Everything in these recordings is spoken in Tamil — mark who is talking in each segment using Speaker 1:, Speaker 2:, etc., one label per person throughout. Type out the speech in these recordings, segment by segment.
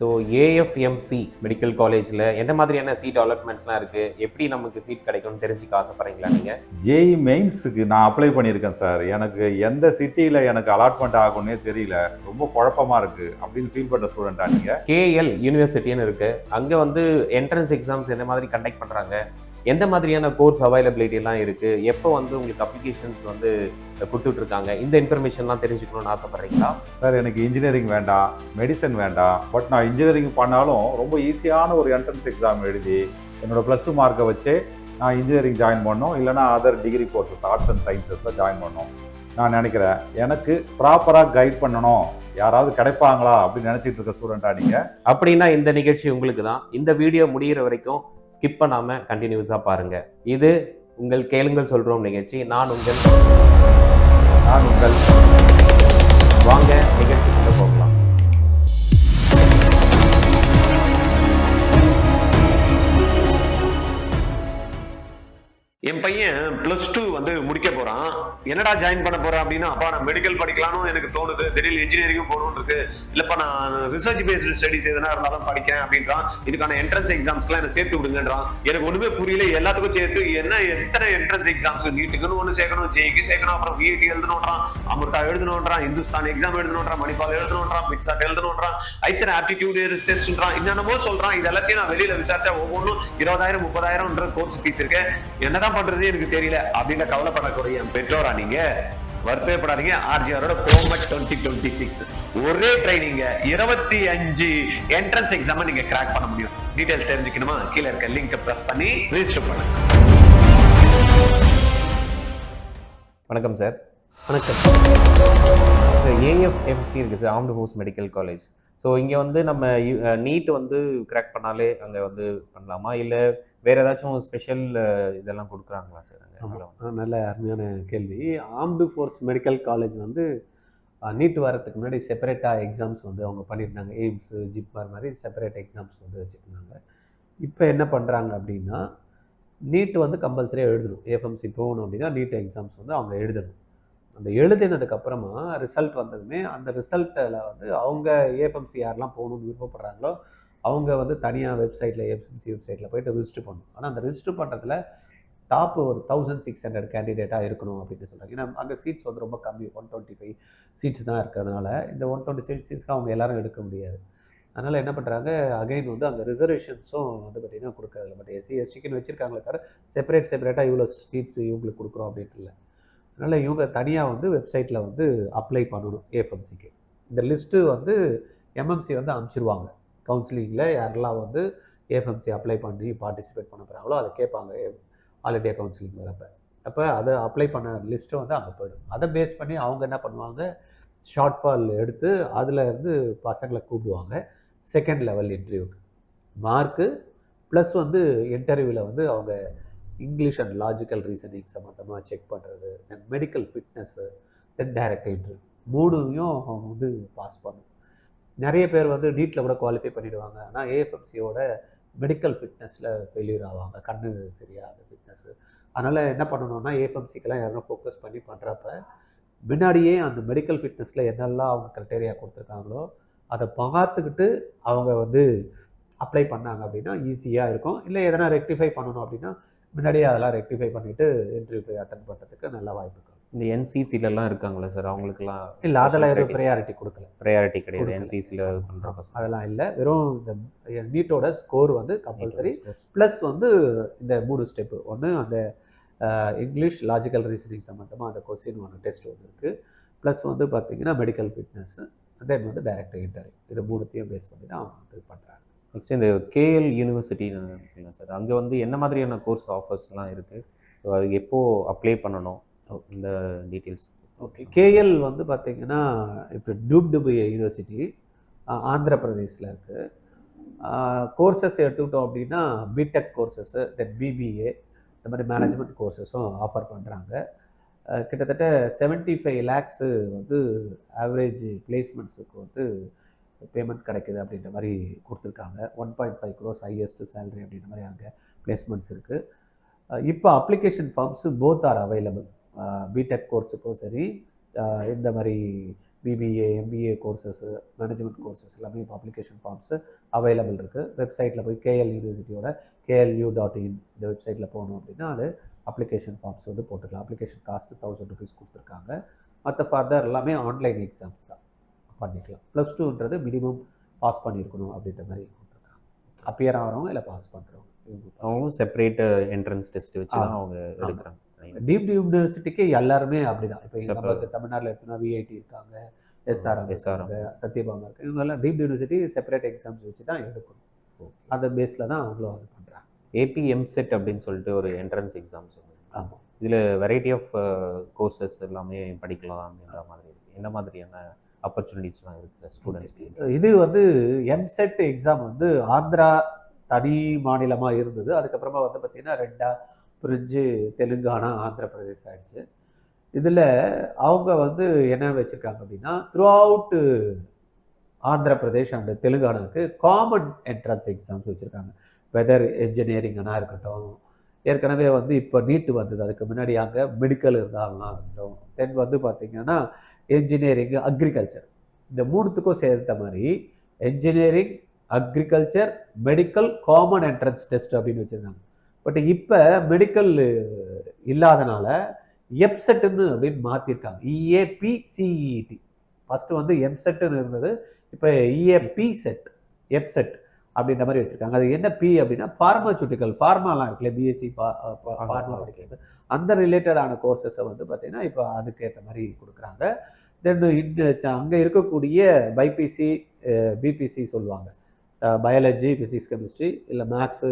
Speaker 1: ஸோ ஏஎஃப்எம்சி மெடிக்கல் காலேஜில் என்ன மாதிரியான சீட் அலாட்மெண்ட்ஸ்லாம் இருக்குது, எப்படி நமக்கு சீட் கிடைக்கும்னு தெரிஞ்சுக்க ஆசைப்பட்றீங்களா நீங்கள்?
Speaker 2: ஜேஇ மெயின்ஸுக்கு நான் அப்ளை பண்ணியிருக்கேன் சார். எனக்கு எந்த சிட்டியில் எனக்கு அலாட்மெண்ட் ஆகும்னே தெரியல. ரொம்ப குழப்பமாக இருக்குது அப்படின்னு ஃபீல் பண்ணுற ஸ்டூடெண்ட்டா நீங்கள்?
Speaker 1: கேஎல் யூனிவர்சிட்டின்னு இருக்குது. அங்கே வந்து என்ட்ரன்ஸ் எக்ஸாம்ஸ் எந்த மாதிரி கண்டக்ட் பண்ணுறாங்க, எந்த மாதிரியான கோர்ஸ் அவைலபிலிட்டி எல்லாம் இருக்குது, எப்போ வந்து உங்களுக்கு அப்ளிகேஷன்ஸ் வந்து கொடுத்துட்ருக்காங்க, இந்த இன்ஃபர்மேஷன்லாம் தெரிஞ்சுக்கணும்னு ஆசைப்பட்றீங்களா?
Speaker 2: சார் எனக்கு இன்ஜினியரிங் வேண்டாம், மெடிசன் வேண்டாம். பட் நான் இன்ஜினியரிங் பண்ணாலும் ரொம்ப ஈஸியான ஒரு என்ட்ரன்ஸ் எக்ஸாம் எழுதி என்னோடய +2 மார்க்கை வச்சு நான் இன்ஜினியரிங் ஜாயின் பண்ணோம், இல்லைனா other degree courses arts and சயின்சஸில் ஜாயின் பண்ணோம் நான் நினைக்கிறேன். எனக்கு ப்ராப்பராக கைட் பண்ணணும், யாராவது கிடைப்பாங்களா அப்படின்னு நினச்சிட்டு இருக்க ஸ்டூடெண்ட்டா நீங்கள்?
Speaker 1: அப்படின்னா இந்த நிகழ்ச்சி உங்களுக்கு தான். இந்த வீடியோ முடிகிற வரைக்கும் ஸ்கிப் பண்ணாமல் கண்டினியூஸாக பாருங்கள். இது உங்கள் கேளுங்கள் சொல்கிறோம் நிகழ்ச்சி. நான் உங்கள் வாங்க நிகழ்ச்சிக்குள்ள போகலாம்.
Speaker 3: என் பையன் +2 வந்து முடிக்க போறான். என்னடா ஜாயின் பண்ண போறேன் அப்படின்னா, அப்பா நான் மெடிக்கல் படிக்கலாம்னு எனக்கு தோணுது, திடீர்னு இன்ஜினியரிங் போகணும்னு இருக்கு, இல்லப்பா நான் ரிசர்ச் பேஸ்டு ஸ்டடிஸ் எதனா இருந்தாலும் படிக்கிறேன் அப்படின்றான். இதுக்கான என்ட்ரன்ஸ் எக்ஸாம்ஸ்க்குலாம் என்ன சேர்த்து விடுங்கன்றான். எனக்கு ஒண்ணுமே புரியல. எல்லாத்துக்கும் சேர்த்து எத்தனை என்ட்ரன்ஸ் எக்ஸாம்ஸ், நீட்டுக்குன்னு ஒண்ணு சேர்க்கணும், ஜேஇக்கு சேர்க்கணும், அப்புறம் விஐடி எழுதணும்ன்றான், அமிர்தா எழுதணும்ன்றான், இந்துஸ்தான் எக்ஸாம் எழுதணும்ன்றான், மணிப்பால் எழுதணும்ன்றான், மிக்சாட் எழுதணும்ன்றான், ஐசர் ஆப்டிடியூட் டெஸ்ட்ன்றான், என்னென்னமோ சொல்றான். இது எல்லாத்தையும் நான் வெளியில விசாரிச்சா ஒவ்வொன்றும் 20,000 30,000 கோர்ஸ் ஃபீஸ் இருக்கு. என்னதான் பண்றது எனக்கு தெரியல அப்படின்னு கவலைப்படக்கூடிய என் பெற்றோரா நீங்க? வருத்தப்படாதீங்க. ஆர்ஜிஆரோட கோமட் 2026 ஒரே ட்ரைனிங் 25 என்ட்ரன்ஸ் எக்ஸாம் நீங்க கிராக் பண்ண முடியும். டீடைல்ஸ் தெரிஞ்சுக்கணுமா? கீழே இருக்க லிங்க் பிரஸ் பண்ணி ரெஜிஸ்டர் பண்ணுங்க.
Speaker 1: வணக்கம் சார். வணக்கம். ஏஎஃப்எம்சி இருக்குது sir, armed force medical college. So இங்கே வந்து நம்ம நீட் வந்து கிராக் பண்ணாலே அங்கே வந்து பண்ணலாமா, இல்லை வேறு ஏதாச்சும் ஸ்பெஷல் இதெல்லாம் கொடுக்குறாங்களா சார் அங்கே?
Speaker 4: நல்ல அருமையான கேள்வி. ஆர்ம்டு ஃபோர்ஸ் மெடிக்கல் காலேஜ் வந்து நீட் வரத்துக்கு முன்னாடி செப்பரேட்டாக எக்ஸாம்ஸ் வந்து அவங்க பண்ணியிருந்தாங்க. எய்ம்ஸு, ஜிப்மர் மாதிரி செப்பரேட் எக்ஸாம்ஸ் வந்து வச்சுருந்தாங்க. இப்போ என்ன பண்ணுறாங்க அப்படின்னா, நீட் வந்து கம்பல்சரியாக எழுதணும். ஏஎஃப்எம்சி போகணும் அப்படின்னா நீட் எக்ஸாம்ஸ் வந்து அவங்க எழுதணும். அந்த எழுதினதுக்கப்புறமா ரிசல்ட் வந்ததுமே அந்த ரிசல்ட்டில் வந்து அவங்க ஏஎஃப்எம்சி யாரெல்லாம் போகணுன்னு விருப்பப்படுறாங்களோ அவங்க வந்து தனியாக வெப்சைட்டில் ஏஎஃப்எம்சி வெப்சைட்டில் போய்ட்டு ரிஜிஸ்டர் பண்ணணும். ஆனால் அந்த ரிஜிஸ்டர் பண்ணுறதுல டாப் ஒரு 1600 கேண்டிடேட்டாக இருக்கணும் அப்படின்னு சொல்கிறாங்க. ஏன்னா அங்கே சீட்ஸ் வந்து ரொம்ப கம்மி, 125 சீட்ஸ் தான் இருக்கிறதுனால இந்த 126 சீட்ஸ்க்கு அவங்க எல்லாரும் எடுக்க முடியாது. அதனால் என்ன பண்ணுறாங்க, அகைன் வந்து அங்கே ரிசர்வேஷன்ஸும் வந்து பார்த்திங்கன்னா கொடுக்குறதில்ல. பட் எஸ்சி எஸ்டிக்குன்னு வச்சுருக்காங்களே தவிர செப்பரேட்டாக இவ்வளோ சீட்ஸ் இவங்களுக்கு கொடுக்குறோம் அப்படின்ட்டு இல்லை. அதனால் இவங்க தனியாக வந்து வெப்சைட்டில் வந்து அப்ளை பண்ணணும் ஏஎஃப்எம்சிக்கு. இந்த லிஸ்ட்டு வந்து எம்எம்சி வந்து அனுப்பிச்சிருவாங்க. கவுன்சிலிங்கில் யாரெல்லாம் வந்து ஏஎஃப்எம்சி அப்ளை பண்ணி பார்ட்டிசிபேட் பண்ண போகிறாங்களோ அதை கேட்பாங்க ஆல் இண்டியா கவுன்சிலிங் வரப்போ. அப்போ அதை அப்ளை பண்ண லிஸ்ட்டு வந்து அங்கே போயிடும். அதை பேஸ் பண்ணி அவங்க என்ன பண்ணுவாங்க, ஷார்ட் ஃபால் எடுத்து அதில் இருந்து பசங்களை கூப்பிடுவாங்க செகண்ட் லெவல் இன்டர்வியூக்கு. மார்க்கு ப்ளஸ் வந்து இன்டர்வியூவில் வந்து அவங்க இங்கிலீஷ் அண்ட் லாஜிக்கல் ரீசனிங் சம்மந்தமாக செக் பண்ணுறது, தென் மெடிக்கல் ஃபிட்னஸ்ஸு, தென் டைரக்ட் இன்டர்வியூ, மூணுத்தையும் அவங்க வந்து பாஸ் பண்ணணும். நிறைய பேர் வந்து நீட்டில் கூட குவாலிஃபை பண்ணிவிடுவாங்க. ஆனால் ஏஎஃப்எம்சியோட மெடிக்கல் ஃபிட்னஸில் ஃபெயிலியர் ஆவாங்க, கண்ணு சரியாக ஃபிட்னஸ்ஸு. அதனால் என்ன பண்ணணும்னா ஏஎஃப்எம்சிக்கெல்லாம் யாரும் ஃபோக்கஸ் பண்ணி பண்ணுறப்ப முன்னாடியே அந்த மெடிக்கல் ஃபிட்னஸில் என்னெல்லாம் அவங்க க்ரைட்டேரியா கொடுத்துருக்காங்களோ அதை பார்த்துக்கிட்டு அவங்க வந்து அப்ளை பண்ணாங்க அப்படின்னா ஈஸியாக இருக்கும். இல்லை எதனா ரெக்டிஃபை பண்ணணும் அப்படின்னா முன்னாடியே அதெல்லாம் ரெக்டிஃபை பண்ணிவிட்டு இன்டர்வியூ போய் அட்டன் பண்ணுறதுக்கு நல்ல வாய்ப்பு இருக்கும்.
Speaker 1: இந்த என்சிசிலலாம் இருக்காங்களா சார், அவங்களுக்குலாம்?
Speaker 4: இல்லை, அதெல்லாம் எதுவும் ப்ரையாரிட்டி கொடுக்கல.
Speaker 1: ப்ரையாரிட்டி கிடையாது என்சிசியில் பண்ணுற பசங்க?
Speaker 4: அதெல்லாம் இல்லை. வெறும் இந்த நீட்டோட ஸ்கோர் வந்து கம்பல்சரி, ப்ளஸ் வந்து இந்த 3 ஸ்டெப்பு. ஒன்று அந்த இங்கிலீஷ் லாஜிக்கல் ரீசனிங் சம்மந்தமாக அந்த கொஸ்டின் ஒன்று டெஸ்ட் ஒன்று இருக்குது, ப்ளஸ் வந்து பார்த்திங்கன்னா மெடிக்கல் ஃபிட்னஸ்ஸு, தென் வந்து டைரக்ட் இன்டர்வியூ. இது 3த்தையும் பேஸ் பண்ணி தான் அவங்க வந்து பண்ணுறாங்க.
Speaker 1: நெக்ஸ்ட் இந்த கேஎல் யூனிவர்சிட்டின்னு இருக்குல்ல சார், அங்கே வந்து என்ன மாதிரியான கோர்ஸ் ஆஃபர்ஸ்லாம் இருக்குது, அது எப்போது அப்ளை பண்ணணும், இந்த டீட்டெயில்ஸ்?
Speaker 4: ஓகே, கேஎல் வந்து பார்த்திங்கன்னா இப்போ டூப்டுபு யூனிவர்சிட்டி ஆந்திர பிரதேஷில் இருக்குது. கோர்சஸ் எடுத்துக்கிட்டோம் அப்படின்னா பிடெக் கோர்சஸ்ஸு, தென் பிபிஏ, இந்த மாதிரி மேனேஜ்மெண்ட் கோர்சஸும் ஆஃபர் பண்ணுறாங்க. கிட்டத்தட்ட 75 lakhs வந்து ஆவரேஜ் பிளேஸ்மெண்ட்ஸுக்கு வந்து பேமெண்ட் கிடைக்குது அப்படின்ற மாதிரி கொடுத்துருக்காங்க. 1.5 crores ஹையஸ்ட் சேலரி அப்படின்ற மாதிரி அங்கே பிளேஸ்மெண்ட்ஸ் இருக்குது. இப்போ application forms both are available. BTech கோர்ஸுக்கும் சரி, இந்த மாதிரி BBA MBA courses management courses எல்லாமே இப்போ அப்ளிகேஷன் ஃபார்ம்ஸு அவைலபிள் இருக்குது. வெப்சைட்டில் போய் கேஎல் யூனிவர்சிட்டியோட KLU.in இந்த வெப்சைட்டில் போகணும் அப்படின்னா அது அப்ளிகேஷன் ஃபார்ம்ஸ் வந்து போட்டுக்கலாம். அப்ளிகேஷன் காஸ்ட்டு 1000 rupees கொடுத்துருக்காங்க. மற்ற ஃபர்தர் எல்லாமே ஆன்லைன் எக்ஸாம்ஸ் தான் பண்ணிக்கலாம். +2ன்றது மினிமம் பாஸ் பண்ணியிருக்கணும் அப்படின்ற மாதிரி கொடுத்துருக்காங்க. அப்பியர் ஆகிறவங்க இல்லை பாஸ் பண்ணுறவங்க
Speaker 1: அவங்களும் செப்பரேட் என்ட்ரன்ஸ் டெஸ்ட் வச்சு தான் அவங்க எடுக்கிறாங்க.
Speaker 4: டீம்டு யூனிவர்சிட்டிக்கு எல்லாருமே அப்படிதான். இப்போ நமக்கு தமிழ்நாட்டில் எடுத்தோம்னா விஐடி இருக்காங்க, SRM இருக்காங்க, சத்யபாமா இருக்காங்க. இவங்கெல்லாம் டீம்டு யூனிவர்சிட்டி செப்பரேட் எக்ஸாம்ஸ் வச்சு தான் எடுக்கணும். அந்த பேஸில் தான் அவங்களும் அது பண்ணுறாங்க.
Speaker 1: ஏபி எம்செட் அப்படின்னு சொல்லிட்டு ஒரு என்ட்ரன்ஸ் எக்ஸாம்ஸ்.
Speaker 4: ஆமாம்,
Speaker 1: இதில் வெரைட்டி ஆஃப் கோர்சஸ் எல்லாமே படிக்கலாம் அப்படின்ற மாதிரி இருக்குது. என்ன மாதிரியான ஆப்பர்ச்சுனிட்டிஸ்லாம் இருக்குது சார் ஸ்டூடெண்ட்ஸ்க்கு?
Speaker 4: இது வந்து எம்செட் எக்ஸாம் வந்து ஆந்திரா தனி மாநிலமாக இருந்தது. அதுக்கப்புறமா வந்து பார்த்திங்கன்னா 2ஆக பிரிஞ்சு தெலுங்கானா, ஆந்திர பிரதேஷ் ஆயிடுச்சு. இதில் அவங்க வந்து என்ன வச்சுருக்காங்க அப்படின்னா throughout Andhra Pradesh and தெலுங்கானாவுக்கு காமன் என்ட்ரன்ஸ் எக்ஸாம்ஸ் வச்சுருக்காங்க. வெதர் இன்ஜினியரிங்னா இருக்கட்டும், ஏற்கனவே வந்து இப்போ நீட்டு வந்தது, அதுக்கு முன்னாடி அங்கே மெடிக்கல் இருந்தாலும் இருக்கட்டும், தென் வந்து பார்த்திங்கன்னா என்ஜினியரிங், அக்ரிகல்ச்சர், இந்த 3த்துக்கும் சேர்த்த மாதிரி engineering, agriculture, medical common entrance test அப்படின்னு வச்சுருந்தாங்க. பட் இப்போ மெடிக்கல் இல்லாதனால எப்செட்டுன்னு அப்படின்னு மாற்றிருக்காங்க. EAPCET. ஃபஸ்ட்டு வந்து எம்செட்டுன்னு இருந்தது, இப்போ EAP செட், எப்செட் அப்படின்ற மாதிரி வச்சுருக்காங்க. அது என்ன பி அப்படின்னா ஃபார்மாசூட்டிக்கல், ஃபார்மாலாம் இருக்குல்ல, பிஎஸ்சி ஃபார்மா படிக்கிறது, அந்த ரிலேட்டடான கோர்சஸை வந்து பார்த்திங்கன்னா இப்போ அதுக்கேற்ற மாதிரி கொடுக்குறாங்க. தென் அங்கே இருக்கக்கூடிய பைபிசி, பிபிசி சொல்லுவாங்க, பயாலஜி, ஃபிசிக்ஸ், கெமிஸ்ட்ரி, இல்லை மேக்ஸு,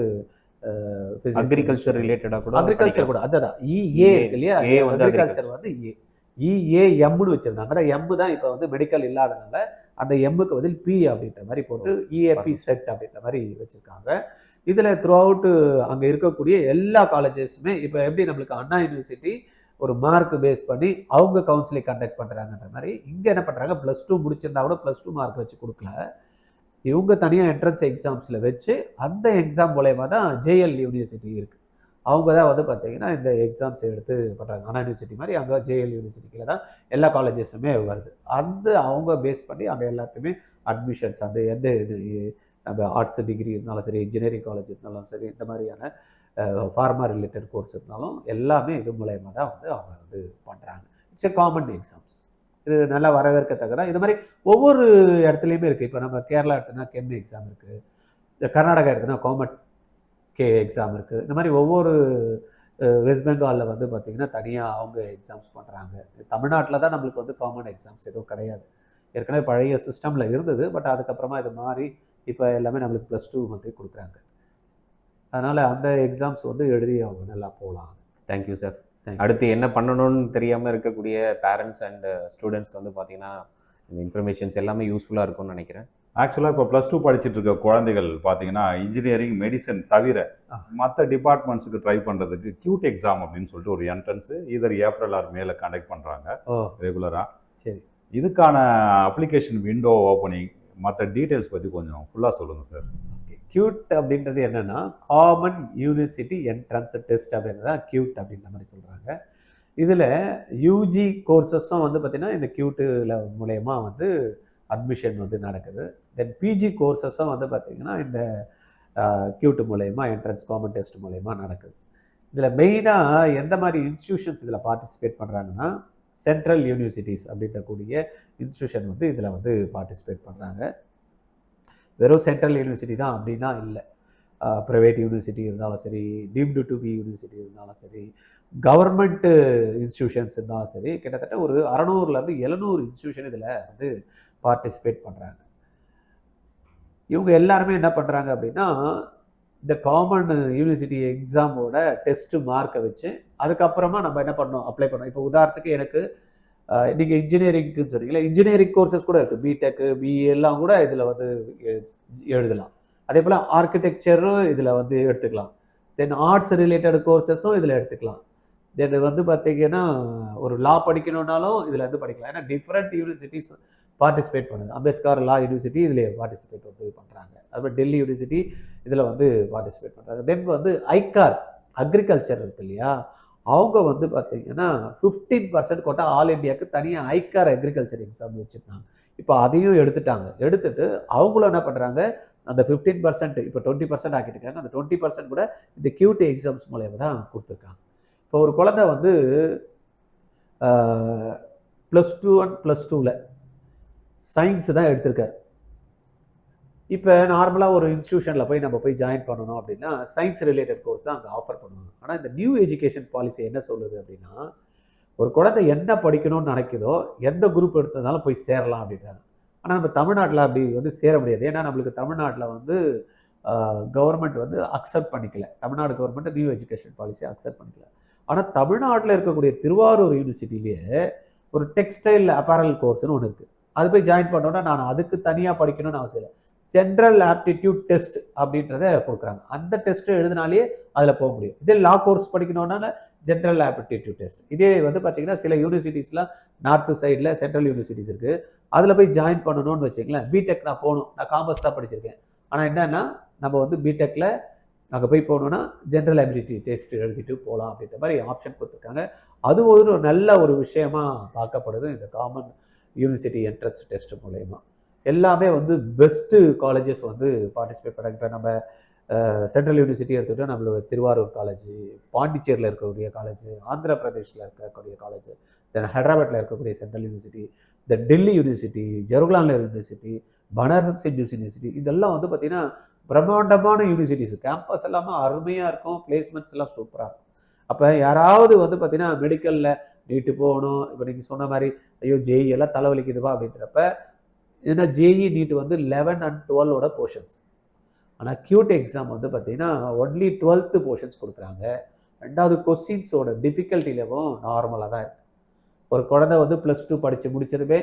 Speaker 1: அக்ரிகல்ச்சர் ரிலேட்டடாக கூட,
Speaker 4: அக்ரிகல்ச்சர் கூட அதுதான் EA இருக்கு இல்லையா, அக்ரிகல்ச்சர் வந்து EAMன்னு வச்சுருந்தாங்க. அதான் M தான் இப்போ வந்து மெடிக்கல் இல்லாதனால அந்த எம்முக்கு பதில் பி அப்படின்ற மாதிரி போட்டு EAP செட் அப்படின்ற மாதிரி வச்சுருக்காங்க. இதில் த்ரூ அவுட்டு அங்கே இருக்கக்கூடிய எல்லா காலேஜஸுமே இப்போ எப்படி நம்மளுக்கு அண்ணா யூனிவர்சிட்டி ஒரு மார்க் பேஸ் பண்ணி அவங்க கவுன்சிலிங் கண்டக்ட் பண்ணுறாங்கன்ற மாதிரி இங்கே என்ன பண்ணுறாங்க, +2 முடிச்சிருந்தா கூட +2 மார்க் வச்சு கொடுக்கல, இவங்க தனியாக என்ட்ரன்ஸ் எக்ஸாம்ஸில் வச்சு அந்த எக்ஸாம் மூலயமா தான் JL யூனிவர்சிட்டி இருக்குது. அவங்க தான் வந்து பார்த்திங்கன்னா இந்த எக்ஸாம்ஸ் எடுத்து பண்ணுறாங்க. அண்ணா யூனிவர்சிட்டி மாதிரி அங்கே JL யூனிவர்சிட்டியில் தான் எல்லா காலேஜஸுமே வருது. அந்த அவங்க பேஸ் பண்ணி அந்த எல்லாத்தையுமே அட்மிஷன்ஸ், அந்த எந்த இது நம்ம ஆர்ட்ஸ் டிகிரி இருந்தாலும் சரி, இன்ஜினியரிங் காலேஜ் இருந்தாலும் சரி, இந்த மாதிரியான ஃபார்மா ரிலேட்டட் கோர்ஸ் இருந்தாலும் எல்லாமே இது மூலயமா தான் வந்து அவங்க வந்து பண்ணுறாங்க. It's common exams. இது நல்லா வரவேற்கத்தக்கதான். இது மாதிரி ஒவ்வொரு இடத்துலையுமே இருக்குது. இப்போ நம்ம கேரளா எடுத்தோன்னா கெம் எக்ஸாம் இருக்குது, கர்நாடகா எடுத்தோன்னா கோமட் எக்ஸாம் இருக்குது. இந்த மாதிரி ஒவ்வொரு வெஸ்ட் பெங்காலில் வந்து பார்த்திங்கன்னா தனியாக அவங்க எக்ஸாம்ஸ் பண்ணுறாங்க. தமிழ்நாட்டில் தான் நம்மளுக்கு வந்து காமன் எக்ஸாம்ஸ் எதுவும் கிடையாது. ஏற்கனவே பழைய சிஸ்டமில் இருந்தது, பட் அதுக்கப்புறமா இது மாறி இப்போ எல்லாமே நம்மளுக்கு +2 வந்து கொடுக்குறாங்க. அதனால் அந்த எக்ஸாம்ஸ் வந்து எழுதி அவங்க நல்லா போகலாம்.
Speaker 1: Thank you sir. அடுத்து என்ன பண்ணணும்னு தெரியாமல் இருக்கக்கூடிய பேரண்ட்ஸ் அண்ட் ஸ்டூடெண்ட்ஸ்க்கு வந்து பார்த்தீங்கன்னா இந்த இன்ஃபர்மேஷன்ஸ் எல்லாமே யூஸ்ஃபுல்லாக இருக்கும்னு நினைக்கிறேன்.
Speaker 2: ஆக்சுவலாக இப்போ +2 படிச்சுட்டு இருக்க குழந்தைகள் பார்த்தீங்கன்னா இன்ஜினியரிங், மெடிசன் தவிர மற்ற டிபார்ட்மெண்ட்ஸுக்கு ட்ரை பண்ணுறதுக்கு QT எக்ஸாம் அப்படின்னு சொல்லிட்டு ஒரு என்ட்ரன்ஸு இதர் ஏப்ரல் ஆர் மேல கண்டக்ட் பண்ணுறாங்க ரெகுலராக.
Speaker 4: சரி,
Speaker 2: இதுக்கான அப்ளிகேஷன் விண்டோ ஓப்பனிங், மற்ற டீட்டெயில்ஸ் பற்றி கொஞ்சம் ஃபுல்லாக சொல்லுங்கள் சார்.
Speaker 4: QT அப்படின்றது என்னென்னா காமன் யூனிவர்சிட்டி என்ட்ரன்ஸ் டெஸ்ட் அப்படின்றத QT அப்படின்ற மாதிரி சொல்கிறாங்க. இதில் UG கோர்சஸும் வந்து பார்த்திங்கன்னா இந்த QTல மூலயமா வந்து அட்மிஷன் வந்து நடக்குது. தென் PG கோர்சஸும் வந்து பார்த்திங்கன்னா இந்த QT மூலயமா என்ட்ரன்ஸ் காமன் டெஸ்ட் மூலயமா நடக்குது. இதில் மெயினாக எந்த மாதிரி இன்ஸ்டியூஷன்ஸ் இதில் பார்ட்டிசிபேட் பண்ணுறாங்கன்னா சென்ட்ரல் யூனிவர்சிட்டிஸ் அப்படின்றக்கூடிய இன்ஸ்டியூஷன் வந்து இதில் வந்து பார்ட்டிசிபேட் பண்ணுறாங்க. வெறும் சென்ட்ரல் யூனிவர்சிட்டி தான் அப்படின்னா இல்லை, ப்ரைவேட் யூனிவர்சிட்டி இருந்தாலும் சரி, டீம்டு டு பி யூனிவர்சிட்டி இருந்தாலும் சரி, கவர்மெண்ட்டு இன்ஸ்டியூஷன்ஸ் இருந்தாலும் சரி, கிட்டத்தட்ட ஒரு 600லேருந்து 700 இன்ஸ்டியூஷன் இதில் வந்து பார்ட்டிசிபேட் பண்ணுறாங்க. இவங்க எல்லாருமே என்ன பண்ணுறாங்க அப்படின்னா இந்த காமன் யூனிவர்சிட்டி எக்ஸாமோட டெஸ்ட்டு மார்க்கை வச்சு அதுக்கப்புறமா நம்ம என்ன பண்ணோம், அப்ளை பண்ணோம். இப்போ உதாரணத்துக்கு எனக்கு நீங்கள் இன்ஜினியரிங்க்குன்னு சொன்னீங்களா, இன்ஜினியரிங் கோர்சஸ் கூட இருக்குது, பிடெக்கு, பிஏ எல்லாம் கூட இதில் வந்து எழுதலாம். அதே போல் ஆர்கிடெக்சரும் இதில் வந்து எடுத்துக்கலாம். தென் ஆர்ட்ஸ் ரிலேட்டட் கோர்சஸும் இதில் எடுத்துக்கலாம். தென் வந்து பார்த்திங்கன்னா ஒரு லா படிக்கணுன்னாலும் இதில் வந்து படிக்கலாம். ஏன்னா டிஃப்ரெண்ட் யூனிவர்சிட்டிஸ் பார்ட்டிசிபேட் பண்ணுது. அம்பேத்கர் லா யூனிவர்சிட்டி இதில் பார்ட்டிசிபேட் வந்து பண்ணுறாங்க. அதுமாதிரி டெல்லி யூனிவர்சிட்டி இதில் வந்து பார்ட்டிசிபேட் பண்ணுறாங்க. தென் வந்து ஐகார் அக்ரிகல்ச்சர் இருக்கு இல்லையா, அவங்க வந்து பார்த்தீங்கன்னா 15% கோட்டா ஆல் இண்டியாவுக்கு தனியாக ஐகார் அக்ரிகல்ச்சர் எக்ஸாம் வச்சுருந்தாங்க. இப்போ அதையும் எடுத்துட்டு அவங்களும் என்ன பண்ணுறாங்க, அந்த 15% இப்போ 20% ஆக்கிட்டுருக்காங்க. அந்த 20% கூட இந்த QT எக்ஸாம்ஸ் மூலயமா தான் கொடுத்துருக்காங்க. இப்போ ஒரு குழந்தை வந்து +2 அண்ட் +2ல சயின்ஸு தான் எடுத்திருக்காரு. இப்போ நார்மலாக ஒரு இன்ஸ்டியூஷனில் நம்ம போய் ஜாயின் பண்ணணும் அப்படின்னா சயின்ஸ் ரிலேட்டட் கோர்ஸ் தான் அங்கே ஆஃபர் பண்ணுவாங்க. ஆனால் இந்த நியூ எஜுகேஷன் பாலிசி என்ன சொல்லுது அப்படின்னா, ஒரு குழந்தை என்ன படிக்கணும்னு நினைக்குதோ எந்த குரூப் எடுத்ததாலும் போய் சேரலாம் அப்படின்றாங்க. ஆனால் நம்ம தமிழ்நாட்டில் அப்படி வந்து சேர முடியாது. ஏன்னா நம்மளுக்கு தமிழ்நாட்டில் வந்து கவர்மெண்ட் வந்து அக்செப்ட் பண்ணிக்கல. தமிழ்நாடு கவர்மெண்ட் நியூ எஜுகேஷன் பாலிசியை அக்செப்ட் பண்ணிக்கல. ஆனால் தமிழ்நாட்டில் இருக்கக்கூடிய திருவாரூர் யூனிவர்சிட்டிலேயே ஒரு டெக்ஸ்டைல் அப்பேரல் கோர்ஸ்னு ஒன்று இருக்குது. அது போய் ஜாயின் பண்ணோன்னா நான் அதுக்கு தனியாக படிக்கணும்னு அவசியம் இல்லை. ஜென்ரல் ஆப்டிடியூட் டெஸ்ட் அப்படின்றத கொடுக்குறாங்க. அந்த டெஸ்ட்டு எழுதினாலே அதில் போக முடியும். இதே லா கோர்ஸ் படிக்கணும்னா ஜென்ரல் ஆப்டிடியூட் டெஸ்ட். இதே வந்து பார்த்தீங்கன்னா சில யூனிவர்சிட்டிஸ்லாம் நார்த்து சைடில் சென்ட்ரல் யூனிவர்சிட்டிஸ் இருக்குது. அதில் போய் ஜாயின் பண்ணணும்னு வச்சுங்களேன். பிடெக் நான் போகணும், நான் காமர்ஸ் தான் படிச்சிருக்கேன். ஆனால் என்னன்னா நம்ம வந்து பிடெக்கில் அங்கே போய் போகணுன்னா ஜென்ரல் ஆபிலிட்டி டெஸ்ட் எழுதிட்டு போகலாம் அப்படின்ற மாதிரி ஆப்ஷன் கொடுத்துருக்காங்க. அது ஒரு நல்ல ஒரு விஷயமா பார்க்கப்படுது இந்த காமன் யூனிவர்சிட்டி என்ட்ரன்ஸ் டெஸ்ட் மூலயமா. எல்லாமே வந்து பெஸ்ட்டு காலேஜஸ் வந்து பார்ட்டிசிபேட் பண்ணுறாங்க. இப்போ நம்ம சென்ட்ரல் யூனிவர்சிட்டி எடுத்துக்கிட்டால் நம்மளோட திருவாரூர் காலேஜ், பாண்டிச்சேரியில் இருக்கக்கூடிய காலேஜ், ஆந்திர பிரதேஷில் இருக்கக்கூடிய காலேஜ், தென் ஹைதராபாத்தில் இருக்கக்கூடிய சென்ட்ரல் யூனிவர்சிட்டி, இந்த Delhi university, Jawaharlal Nehru university, Banaras university, இதெல்லாம் வந்து பார்த்திங்கன்னா பிரம்மாண்டமான யூனிவர்சிட்டிஸ். கேம்பஸ் எல்லாமே அருமையாக இருக்கும், பிளேஸ்மெண்ட்ஸ் எல்லாம் சூப்பராக இருக்கும். அப்போ யாராவது வந்து பார்த்திங்கன்னா மெடிக்கலில் நீட்டு போகணும், இப்போ நீங்கள் சொன்ன மாதிரி ஐயோ ஜேஇ எல்லாம் தலைவலிக்குதுப்பா அப்படின்றப்ப, ஏன்னா ஜேஇ நீட் வந்து 11 and 12ஓட போர்ஷன்ஸ். ஆனால் QT எக்ஸாம் வந்து பார்த்தீங்கன்னா ஒன்லி 12th போர்ஷன்ஸ் கொடுக்குறாங்க. ரெண்டாவது கொஸ்டின்ஸோட டிஃபிகல்ட்டி லெவலும் நார்மலாக தான் இருக்குது. ஒரு குழந்தை வந்து +2 படித்து முடிச்சதுமே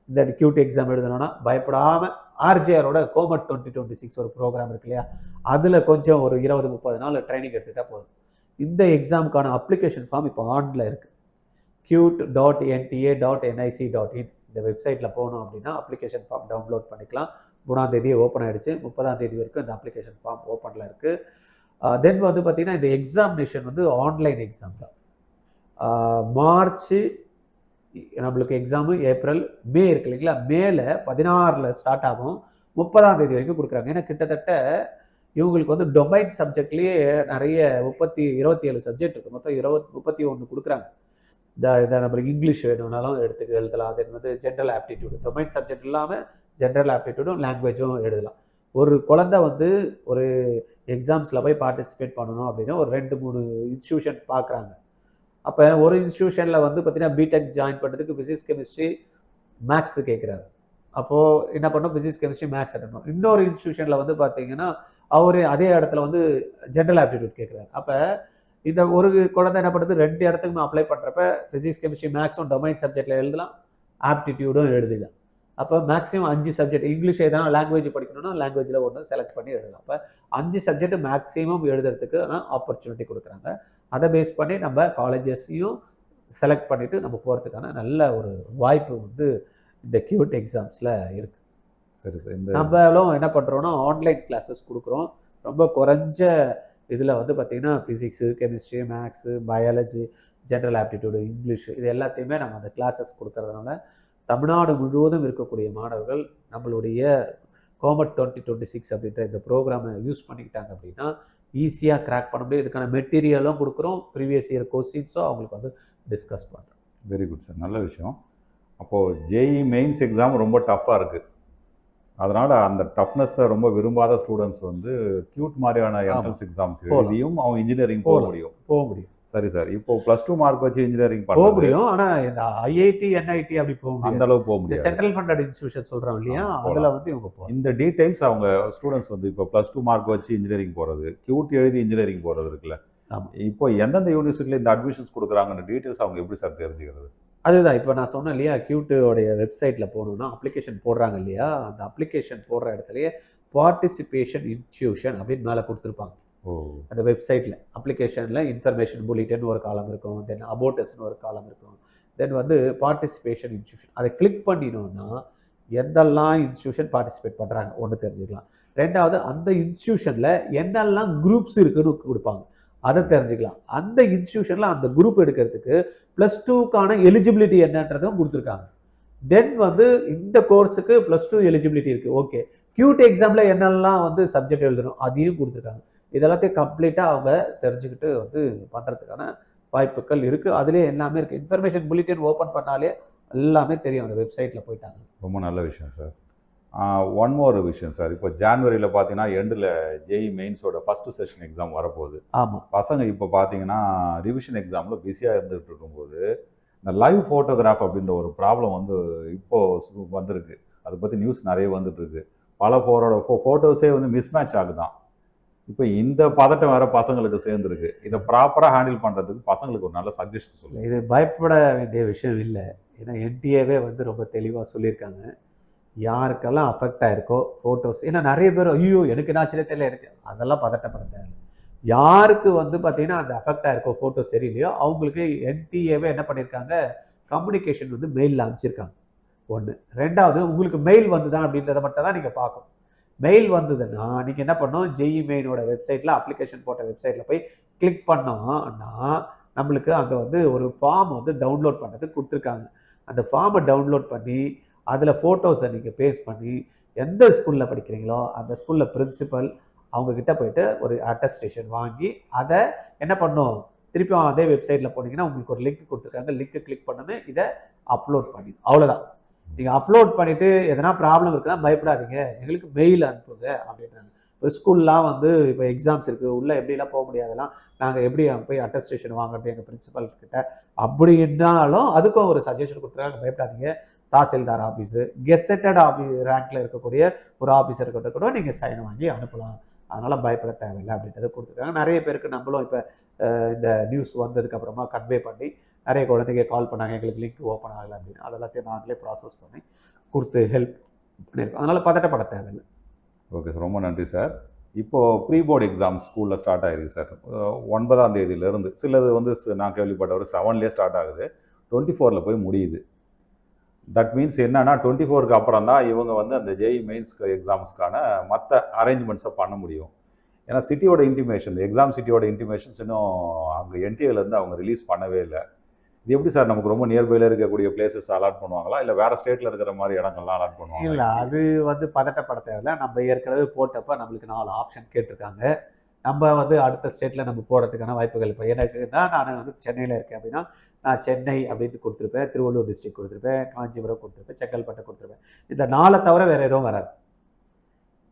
Speaker 4: இந்த QT எக்ஸாம் எழுதணும்னா பயப்படாமல் ஆர்ஜிஆரோட கோமட் 2026 ஒரு ப்ரோக்ராம் இருக்கு இல்லையா, அதில் கொஞ்சம் ஒரு 20-30 நாள் ட்ரைனிங் எடுத்துக்கிட்டால் போதும். இந்த எக்ஸாமுக்கான அப்ளிகேஷன் ஃபார்ம் இப்போ ஆனில் இருக்குது. qut.nta.nic.in இந்த வெப்சைட்டில் போகணும் அப்படின்னா அப்ளிகேஷன் ஃபார்ம் டவுன்லோட் பண்ணிக்கலாம். 3ஆம் தேதி ஓப்பன் ஆகிடுச்சு. 30ஆம் தேதி வரைக்கும் இந்த அப்ளிகேஷன் ஃபார்ம் ஓப்பனில் இருக்குது. தென் வந்து பார்த்திங்கன்னா இந்த எக்ஸாமினேஷன் வந்து ஆன்லைன் எக்ஸாம் தான். மார்ச் நம்மளுக்கு எக்ஸாமு ஏப்ரல், மே இருக்கு இல்லைங்களா, மேல 16ல் ஸ்டார்ட் ஆகும், 30ஆம் தேதி வரைக்கும் கொடுக்குறாங்க. ஏன்னா கிட்டத்தட்ட இவங்களுக்கு வந்து டொமைன் சப்ஜெக்ட்லேயே நிறைய 27 சப்ஜெக்ட் இருக்குது. மொத்தம் 31 கொடுக்குறாங்க. இதை நம்மளுக்கு இங்கிலீஷ் வேணும்னாலும் எழுதலாம். அது வந்து ஜென்ரல் ஆப்டிடியூடு, டொமைன் சப்ஜெக்ட் இல்லாமல் ஜென்ரல் ஆப்டிடியூடும் லாங்குவேஜும் எழுதலாம். ஒரு குழந்தை வந்து ஒரு எக்ஸாம்ஸில் போய் பார்ட்டிசிபேட் பண்ணணும் அப்படின்னா ஒரு 2-3 இன்ஸ்டியூஷன் பார்க்குறாங்க. அப்போ ஒரு இன்ஸ்டியூஷனில் வந்து பார்த்தீங்கன்னா பிடெக் ஜாயின் பண்ணுறதுக்கு ஃபிசிக்ஸ் கெமிஸ்ட்ரி மேக்ஸ் கேட்குறாரு. அப்போது என்ன பண்ணணும், ஃபிசிக்ஸ் கெமிஸ்ட்ரி மேக்ஸ் எடுக்கணும். இன்னொரு இன்ஸ்டியூஷனில் வந்து பார்த்தீங்கன்னா அவர் அதே இடத்துல வந்து ஜென்ரல் ஆப்டிடியூட் கேட்குறாரு. அப்போ இந்த ஒரு குழந்தை என்ன பண்ணுறது, 2 இடத்துக்குமே அப்ளை பண்ணுறப்ப ஃபிசிக்ஸ் கெமிஸ்ட்ரி மேக்ஸும் டொமைன் சப்ஜெக்டில் எழுதலாம், ஆப்டிடியூடும் எழுதலாம். அப்போ மேக்ஸிமம் 5 சப்ஜெக்ட், இங்கிலீஷ் எதனா லாங்குவேஜ் படிக்கணும்னா லாங்குவேஜில் ஒன்று செலக்ட் பண்ணி எழுதலாம். அப்போ 5 சப்ஜெக்ட் மேக்ஸிமம் எழுதுறதுக்கு ஆப்பர்ச்சுனிட்டி கொடுக்குறாங்க. அதை பேஸ் பண்ணி நம்ம காலேஜஸையும் செலக்ட் பண்ணிவிட்டு நம்ம போகிறதுக்கான நல்ல ஒரு வாய்ப்பு வந்து இந்த QT எக்ஸாம்ஸில் இருக்குது.
Speaker 2: சரி சார்.
Speaker 4: நம்மளும் என்ன பண்ணுறோன்னா ஆன்லைன் கிளாஸஸ் கொடுக்குறோம். ரொம்ப குறைஞ்ச இதில் வந்து பார்த்திங்கன்னா physics, chemistry, maths, biology, general aptitude, English, இது எல்லாத்தையுமே நம்ம அந்த கிளாஸஸ் கொடுக்கறதுனால தமிழ்நாடு முழுவதும் இருக்கக்கூடிய மாணவர்கள் நம்மளுடைய கோமட் 2026 அப்படின்ற இந்த ப்ரோக்ராமை யூஸ் பண்ணிக்கிட்டாங்க அப்படின்னா ஈஸியாக கிராக் பண்ண முடியும். இதுக்கான மெட்டீரியலும் கொடுக்குறோம், ப்ரீவியஸ் இயர் கொஸ்டின்ஸும் அவங்களுக்கு வந்து டிஸ்கஸ் பண்ணுறோம்.
Speaker 2: வெரி குட் சார், நல்ல விஷயம். அப்போது ஜேஇ மெயின்ஸ் எக்ஸாம் ரொம்ப டஃப்பாக இருக்குது. அதனால் அந்த டஃப்னஸை ரொம்ப விரும்பாத ஸ்டூடெண்ட்ஸ் வந்து கியூட் மாதிரியான என்ட்ரன்ஸ் எக்ஸாம்ஸ் எழுதியும் அவங்க இன்ஜினியரிங் போக முடியும். சரி சார். இப்போ +2 மார்க் வச்சு இன்ஜினியரிங் போக முடியும்.
Speaker 4: ஆனால் இந்த ஐஐடி, NIT அப்படி போக முடியும்,
Speaker 2: அந்த அளவுக்கு போக முடியும்.
Speaker 4: சென்ட்ரல் ஃபண்டட் இன்ஸ்டிடியூஷன் சொல்கிறோம் இல்லையா, அதில் வந்து இவங்க போகும்.
Speaker 2: இந்த டீட்டெயில்ஸ் அவங்க ஸ்டூடெண்ட்ஸ் வந்து இப்போ +2 மார்க் வச்சு இன்ஜினியரிங் போகிறது, கியூட் எழுதி இன்ஜினியரிங் போகிறது இருக்குல்ல, இப்போ எந்தெந்த யூனிவர்சிட்டியில் இந்த அட்மிஷன்ஸ் கொடுக்குறாங்கன்ற டீட்டெயில்ஸ் அவங்க எப்படி சார் தெரிஞ்சுக்கிறது?
Speaker 4: அதுதான் இப்போ நான் சொன்னேன் இல்லையா, QTோடைய வெப்சைட்டில் போகணுன்னா அப்ளிகேஷன் போடுறாங்க இல்லையா, அந்த அப்ளிகேஷன் போடுற இடத்துலையே பார்ட்டிசிபேஷன் இன்ஸ்டியூஷன் அப்படின்னு மேலே கொடுத்துருப்பாங்க. அந்த வெப்சைட்டில் அப்ளிகேஷனில் இன்ஃபர்மேஷன் புல்லிட்டன் ஒரு காலம் இருக்கும், தென் அபோட்டஸ்னு ஒரு காலம் இருக்கும், தென் வந்து பார்ட்டிசிபேஷன் இன்ஸ்டியூஷன். அதை கிளிக் பண்ணினோன்னா எந்தெல்லாம் இன்ஸ்டியூஷன் பார்ட்டிசிபேட் பண்ணுறாங்க ஒன்று தெரிஞ்சுக்கலாம். ரெண்டாவது அந்த இன்ஸ்டியூஷனில் என்னெல்லாம் குரூப்ஸ் இருக்குன்னு கொடுப்பாங்க. அதை தெரிஞ்சுக்கலாம். அந்த இன்ஸ்டியூஷனில் அந்த குரூப் எடுக்கிறதுக்கு +2க்கான எலிஜிபிலிட்டி என்னன்றதும் கொடுத்துருக்காங்க. தென் வந்து இந்த கோர்ஸுக்கு +2 எலிஜிபிலிட்டி இருக்குது, ஓகே. QT எக்ஸாமில் என்னெல்லாம் வந்து சப்ஜெக்ட் எழுதணும் அதையும் கொடுத்துருக்காங்க. இதெல்லாத்தையும் கம்ப்ளீட்டாக அவங்க தெரிஞ்சுக்கிட்டு வந்து பண்ணுறதுக்கான வாய்ப்புகள் இருக்குது. அதுலேயே எல்லாமே இருக்குது. இன்ஃபர்மேஷன் புல்லட்டின் ஓப்பன் பண்ணாலே எல்லாமே தெரியும் அந்த வெப்சைட்டில் போயிட்டாங்க.
Speaker 2: ரொம்ப நல்ல விஷயம் சார். ஒன் மோர் விஷயம் சார். இப்போ ஜான்வரியில் பார்த்தீங்கன்னா எண்டில் ஜேஇ மெயின்ஸோட ஃபஸ்ட்டு செஷன் எக்ஸாம் வரப்போகுது.
Speaker 4: ஆமாம்.
Speaker 2: பசங்க இப்போ பார்த்தீங்கன்னா ரிவிஷன் எக்ஸாமில் பிஸியாக இருந்துகிட்டு இருக்கும்போது இந்த லைவ் ஃபோட்டோகிராஃப் அப்படின்ற ஒரு ப்ராப்ளம் வந்து இப்போது வந்திருக்கு. அதை பற்றி நியூஸ் நிறைய வந்துட்டுருக்கு. பல ஃபோட்டோஸே வந்து மிஸ்மேட்ச் ஆகுதான். இப்போ இந்த பதட்டம் வேறு பசங்களுக்கு சேர்ந்துருக்கு. இதை ப்ராப்பராக ஹேண்டில் பண்ணுறதுக்கு பசங்களுக்கு ஒரு நல்ல சஜஷன் சொல்லுங்கள்.
Speaker 4: இது பயப்பட வேண்டிய விஷயம் இல்லை. ஏன்னா NTA வந்து ரொம்ப தெளிவாக சொல்லியிருக்காங்க. யாருக்கெல்லாம் அஃபெக்ட் ஆயிருக்கோ ஃபோட்டோஸ், ஏன்னா நிறைய பேர் ஐயோ எனக்கு என்ன ஆச்சுனே தெரியல இருக்கு, அதெல்லாம் பதட்டப்பட தேவை. யாருக்கு வந்து பார்த்தீங்கன்னா அந்த அஃபெக்ட் ஆயிருக்கோ ஃபோட்டோஸ் சரியில்லையோ அவங்களுக்கு NTA என்ன பண்ணியிருக்காங்க, கம்யூனிகேஷன் வந்து மெயிலில் அனுப்பிச்சிருக்காங்க. ஒன்று. ரெண்டாவது, உங்களுக்கு மெயில் வந்துதான் அப்படின்றத மட்டும் தான் நீங்கள் பார்க்கணும். மெயில் வந்ததுன்னா நீங்கள் என்ன பண்ணணும், ஜேஇ மெயினோட வெப்சைட்டில் அப்ளிகேஷன் போட்ட வெப்சைட்டில் போய் கிளிக் பண்ணோம்னா நம்மளுக்கு அங்கே வந்து ஒரு ஃபார்ம் வந்து டவுன்லோட் பண்ணுறதுக்கு கொடுத்துருக்காங்க. அந்த ஃபார்மை டவுன்லோட் பண்ணி அதில் ஃபோட்டோஸை நீங்கள் பேஸ்ட் பண்ணி எந்த ஸ்கூலில் படிக்கிறீங்களோ அந்த ஸ்கூலில் பிரின்சிபல் அவங்கக்கிட்ட போயிட்டு ஒரு அட்டஸ்டேஷன் வாங்கி அதை என்ன பண்ணணும், திருப்பி அதே வெப்சைட்டில் போனீங்கன்னா உங்களுக்கு ஒரு லிங்க் கொடுத்துருக்காங்க. லிங்க்கை கிளிக் பண்ணணும், இதை அப்லோட் பண்ணி அவ்வளோதான். நீங்கள் அப்லோட் பண்ணிவிட்டு எதனா ப்ராப்ளம் இருக்குன்னா பயப்படாதீங்க, எங்களுக்கு மெயில் அனுப்புங்க அப்படின்றாங்க. இப்போ ஸ்கூல்லாம் வந்து இப்போ எக்ஸாம்ஸ் இருக்குது, உள்ளே எப்படிலாம் போக முடியாதெல்லாம், நாங்கள் எப்படி போய் அட்டஸ்டேஷன் வாங்குறது எங்கள் பிரின்சிபல்கிட்ட அப்படின்னாலும் அதுக்கும் ஒரு சஜஷன் கொடுத்துருக்காங்க. பயப்படாதீங்க, தாசில்தார் ஆஃபீஸு, கெசட்டட் ரேங்க்கில் இருக்கக்கூடிய ஒரு ஆஃபீஸர்கிட்ட கூட நீங்கள் சைன் வாங்கி அனுப்பலாம், அதனால் பயப்பட தேவையில்லை அப்படின்றத கொடுத்துருக்காங்க. நிறைய பேருக்கு நம்மளும் இப்போ இந்த நியூஸ் வந்ததுக்கப்புறமா கன்வே பண்ணி நிறைய குழந்தைங்க கால் பண்ணாங்க, எங்களுக்கு லிங்க் ஓப்பன் ஆகலை அப்படின்னு. அதெல்லாத்தையும் நாங்களே ப்ராசஸ் பண்ணி கொடுத்து ஹெல்ப் பண்ணியிருக்கோம். அதனால் பதட்டப்பட தேவையில்லை.
Speaker 2: ஓகே சார், ரொம்ப நன்றி சார். இப்போது ப்ரீ போர்டு எக்ஸாம் ஸ்கூலில் ஸ்டார்ட் ஆகிருக்கு சார். 9ஆம் தேதியிலேருந்து, சிலது வந்து நான் கேள்விப்பட்ட ஒரு 7லேயே ஸ்டார்ட் ஆகுது, 24ல் போய் முடியுது. தட் மீன்ஸ் என்னன்னா 24க்கு அப்புறம் தான் இவங்க வந்து அந்த ஜேஇ மெயின்ஸ் எக்ஸாம்ஸ்க்கான மற்ற அரேஞ்ச்மெண்ட்ஸை பண்ண முடியும். ஏன்னா சிட்டியோட இன்டிமேஷன், எக்ஸாம் சிட்டியோட இன்டிமேஷன்ஸ் இன்னும் அங்கே NTAலேருந்து அவங்க ரிலீஸ் பண்ணவே இல்லை. இது எப்படி சார், நமக்கு ரொம்ப நியர்பையில் இருக்கக்கூடிய பிளேசஸ் அலாட் பண்ணுவாங்களா, இல்லை வேறு ஸ்டேட்டில் இருக்கிற மாதிரி இடங்கள்லாம் அலாட் பண்ணுவாங்க?
Speaker 4: இல்லை, அது வந்து பதட்டப்பட தேவையில்லை. நம்ம ஏற்கனவே போட்டப்போ நம்மளுக்கு 4 ஆப்ஷன் கேட்டிருக்காங்க. நம்ம வந்து அடுத்த ஸ்டேட்டில் நம்ம போகிறதுக்கான வாய்ப்புகள். இப்போ எனக்குன்னா நான் வந்து சென்னையில் இருக்கேன் அப்படின்னா நான் சென்னை அப்படின்னு கொடுத்துருப்பேன், திருவள்ளூர் டிஸ்ட்ரிக்ட் கொடுத்துருப்பேன், காஞ்சிபுரம் கொடுத்துருப்பேன், செங்கல்பட்டு கொடுத்துருப்பேன். இந்த 4 தவிர வேறு எதுவும் வராது.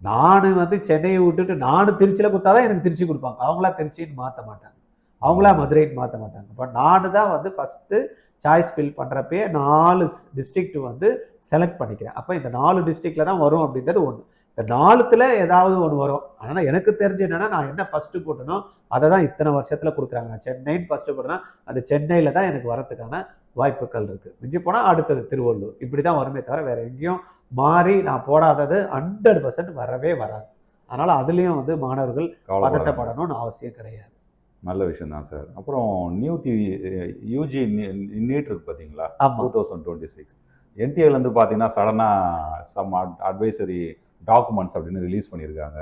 Speaker 4: நான் வந்து சென்னையை விட்டுட்டு நான் திருச்சியில் கொடுத்தா தான் எனக்கு திருச்சி கொடுப்பாங்க. அவங்களா திருச்சின்னு மாற்ற மாட்டாங்க, அவங்களா மதுரைன்னு மாற்ற மாட்டாங்க. இப்போ நான் தான் வந்து ஃபஸ்ட்டு சாய்ஸ் ஃபில் பண்ணுறப்பே 4 டிஸ்ட்ரிக்ட் வந்து செலக்ட் பண்ணிக்கிறேன். அப்போ இந்த 4 டிஸ்ட்ரிக்டில் தான் வரும் அப்படின்றது ஒன்று. இந்த 4த்தில் ஏதாவது ஒன்று வரும். ஆனால் எனக்கு தெரிஞ்சு என்னென்னா, நான் என்ன ஃபஸ்ட்டு போட்டனோ அதை தான் இத்தனை வருஷத்தில் கொடுக்குறாங்க. நான் சென்னைன்னு ஃபஸ்ட்டு போட்டேன்னா அது சென்னையில் தான் எனக்கு வரத்துக்கான வாய்ப்புகள் இருக்குது. மிஞ்சி போனால் அடுத்தது திருவள்ளூர், இப்படி தான் வருமே தவிர வேறு எங்கேயும் மாறி நான் போடாதது 100% வரவே வராது. அதனால் அதுலேயும் வந்து மாணவர்கள் பதட்டப்படணும்னு அவசியம் கிடையாது.
Speaker 2: நல்ல விஷயம் தான் சார். அப்புறம் யூஜி நீட் இருக்கு பார்த்தீங்களா, 2026 NTAலேருந்து பார்த்தீங்கன்னா சடனாக சம் அட்வைசரி டாக்குமெண்ட்ஸ் அப்படின்னு ரிலீஸ் பண்ணியிருக்காங்க.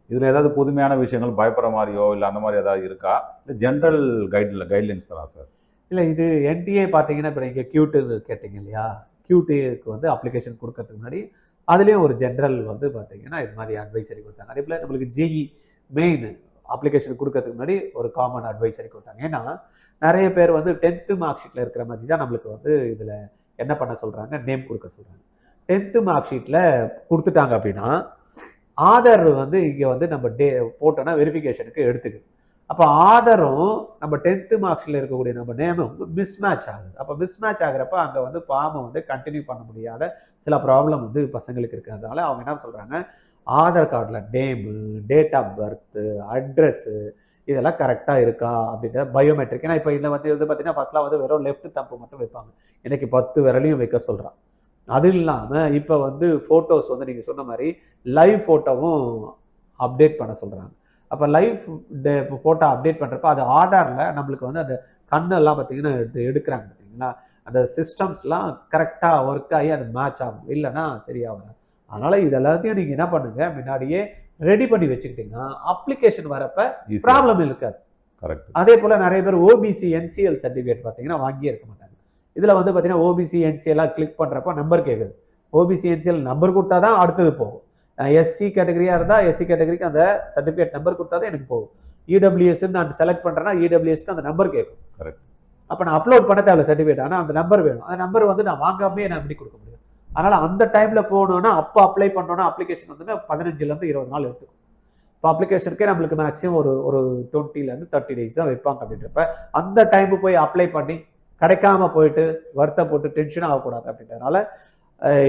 Speaker 2: இதில் ஏதாவது புதுமையான விஷயங்கள் பயப்படுற மாதிரியோ இல்லை அந்த மாதிரி ஏதாவது இருக்கா, இல்லை ஜென்ரல் கைட்லைன்ஸ் தானா சார்?
Speaker 4: இல்லை, இது NTA பார்த்தீங்கன்னா இப்போ நீங்கள் QT கேட்டிங்க இல்லையா, QTக்கு வந்து அப்ளிகேஷன் கொடுக்கறதுக்கு முன்னாடி அதுலேயும் ஒரு ஜென்ரல் வந்து பார்த்தீங்கன்னா இது மாதிரி அட்வைசரி கொடுத்தாங்க. அதே போல் நம்மளுக்கு ஜேஇ மெயின் அப்ளிகேஷன் கொடுக்கறதுக்கு முன்னாடி ஒரு காமன் அட்வைசரி கொடுத்தாங்க. ஏன்னா நிறைய பேர் வந்து 10th மார்க் ஷீட்டில் இருக்கிற மாதிரி தான் நம்மளுக்கு வந்து இதில் என்ன பண்ண சொல்கிறாங்க, நேம் கொடுக்க சொல்கிறாங்க. 10th மார்க் ஷீட்டில் கொடுத்துட்டாங்க அப்படின்னா ஆதார் வந்து இங்கே வந்து நம்ம போட்டோன்னா வெரிஃபிகேஷனுக்கு எடுத்துக்குது. அப்போ ஆதாரும் நம்ம 10th மார்க் ஷீட்டில் இருக்கக்கூடிய நம்ம நேமும் மிஸ்மேட்ச் ஆகுது. அப்போ மிஸ்மேட்ச் ஆகிறப்ப அங்கே வந்து ஃபார்மை வந்து கண்டினியூ பண்ண முடியாத சில ப்ராப்ளம் வந்து பசங்களுக்கு இருக்கிறதுனால அவங்க என்ன சொல்கிறாங்க, ஆதார் கார்டில் name, date of birth, address இதெல்லாம் கரெக்டாக இருக்கா அப்படின்ற பயோமெட்ரிக். ஏன்னா இப்போ இதில் வந்து பார்த்தீங்கன்னா ஃபஸ்ட்லாம் வந்து வெறும் லெஃப்ட் தம்பு மட்டும் வைப்பாங்க, எனக்கு 10 விரலையும் வைக்க சொல்கிறான். அது இல்லாமல் இப்போ வந்து ஃபோட்டோஸ் வந்து நீங்கள் சொன்ன மாதிரி லைவ் ஃபோட்டோவும் அப்டேட் பண்ண சொல்கிறாங்க. அப்போ லைவ் ஃபோட்டோ அப்டேட் பண்ணுறப்ப அது ஆதாரில் நம்மளுக்கு வந்து அந்த கண்ணெல்லாம் பார்த்தீங்கன்னா எடுக்கிறாங்க பார்த்தீங்களா, அந்த சிஸ்டம்ஸ்லாம் கரெக்டாக ஒர்க் ஆகி அது மேட்ச் ஆகும், இல்லைன்னா சரியாகும். அதனால் இது எல்லாத்தையும் நீங்கள் என்ன பண்ணுங்கள், முன்னாடியே ரெடி பண்ணி வச்சுக்கிட்டிங்கன்னா அப்ளிகேஷன் வரப்போ ப்ராப்ளம் இருக்காது.
Speaker 2: கரெக்ட்.
Speaker 4: அதே போல் நிறைய பேர் ஓபிசி என்சிஎல் சர்டிஃபிகேட் பார்த்தீங்கன்னா வாங்கியே இருக்க மாட்டாங்க. இதில் வந்து பார்த்தீங்கன்னா ஓபிசி என்சிஎல்லாம் கிளிக் பண்ணுறப்போ நம்பர் கேட்குது. ஓபிசி என்சிஎல் நம்பர் கொடுத்தா தான் அடுத்தது போகும். எஸ்சி கேட்டகரியாக இருந்தால் எஸ்சி கேட்டகரிக்கு அந்த சர்டிஃபிகேட் நம்பர் கொடுத்தா தான் எனக்கு போகும். இடபிள்யூஎஸ்ன்னு நான் செலக்ட் பண்ணுறேன்னா இடபிள்யூஎஸ்க்கு அந்த நம்பர் கேட்கும்.
Speaker 2: கரெக்ட்.
Speaker 4: அப்போ நான் அப்லோட் பண்ண தேவை சர்டிஃபிகேட், ஆனால் அந்த நம்பர் வேணும். அந்த நம்பர் வந்து நான் வாங்காமே நான் எப்படி கொடுக்க முடியும்? அதனால் அந்த டைமில் போகணுன்னா அப்போ அப்ளை பண்ணோன்னா அப்ளிகேஷன் வந்து 15 20 நாள் எடுத்துக்கும். இப்போ அப்ளிகேஷனுக்கே நம்மளுக்கு மேக்ஸிமம் ஒரு 20 30 days தான் வைப்பாங்க. அப்படின்றப்ப அந்த டைமு போய் அப்ளை பண்ணி கிடைக்காம போயிட்டு வருத்தப்பட்டு டென்ஷன் ஆகக்கூடாது. அப்படின்றதுனால